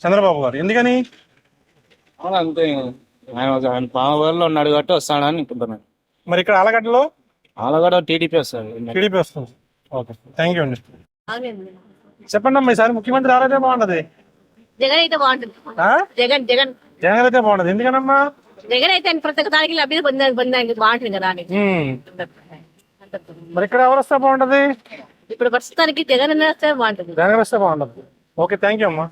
చంద్రబాబు గారు. ఎందుకని? అంతే, ఆయన పామలో ఉన్నాడు కాబట్టి వస్తాడని అనుకుంటున్నాను. మరి ఇక్కడ ఆలగడ్డలో? ఆలగడ టీడీపీ వస్తాడు. టీడీపీ వస్తుంది. ఓకే, థ్యాంక్ యూ అండి. చెప్పండి అమ్మా, ఈసారి ముఖ్యమంత్రి ఎవరైతే బాగుంటది? జగన్ అయితే బాగుంటుంది. ఆ? జగన్ జగన్ జగన్ అయితే బాగుంటది. ఎందుకనమ్మా? జగన్ అయితే ప్రతి ఒక్క దానికి లబ్ధి పొందానికి బాగుంటుంది కదా అని. మరి ఇక్కడ ఎవరు వస్తే బాగుంటది? ఇప్పుడు ప్రస్తుతానికి జగన్ వస్తే బాగుంటుంది. జగన్ వస్తే బాగుంటది. ఓకే, థ్యాంక్ యూ అమ్మా.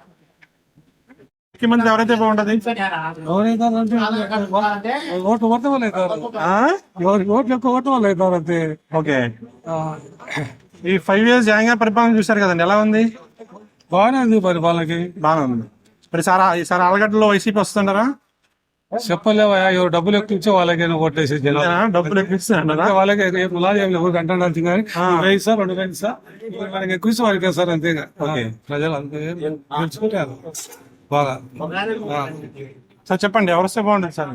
ముఖ్యమంత్రి ఎవరైతే బాగుంటది? ఓట్లు కొట్టే వాళ్ళు అవుతారు. ఓట్లు ఎక్కువ కొట్టే వాళ్ళు అవుతారు అంతే. ఓకే, ఈ 5 years జగన్ గారి పరిపాలన చూశారు కదండి, ఎలా ఉంది? బాగానే ఉంది పరిపాలనకి. బాగా ఉంది. మరి ఈసారి ఆలగడ్డలో వైసీపీ వస్తుంటారా? చెప్పలేవా, ఎవరు డబ్బులు ఎక్కువ ఇచ్చే వాళ్ళకి ఓట్లేసి డబ్బులు ఎక్కువ ఇస్తున్నారా? వాళ్ళకి ఎవరికి అంటారు కానీ 1,000 సార్ 2,000 సార్ మనకి ఎక్కువ ఇస్తే వాళ్ళకి సార్ అంతేగా. ప్రజలు అంతే తెలుసుకుంటారు బాగా. సార్ చెప్పండి, ఎవరు వస్తే బాగుంటుంది సార్?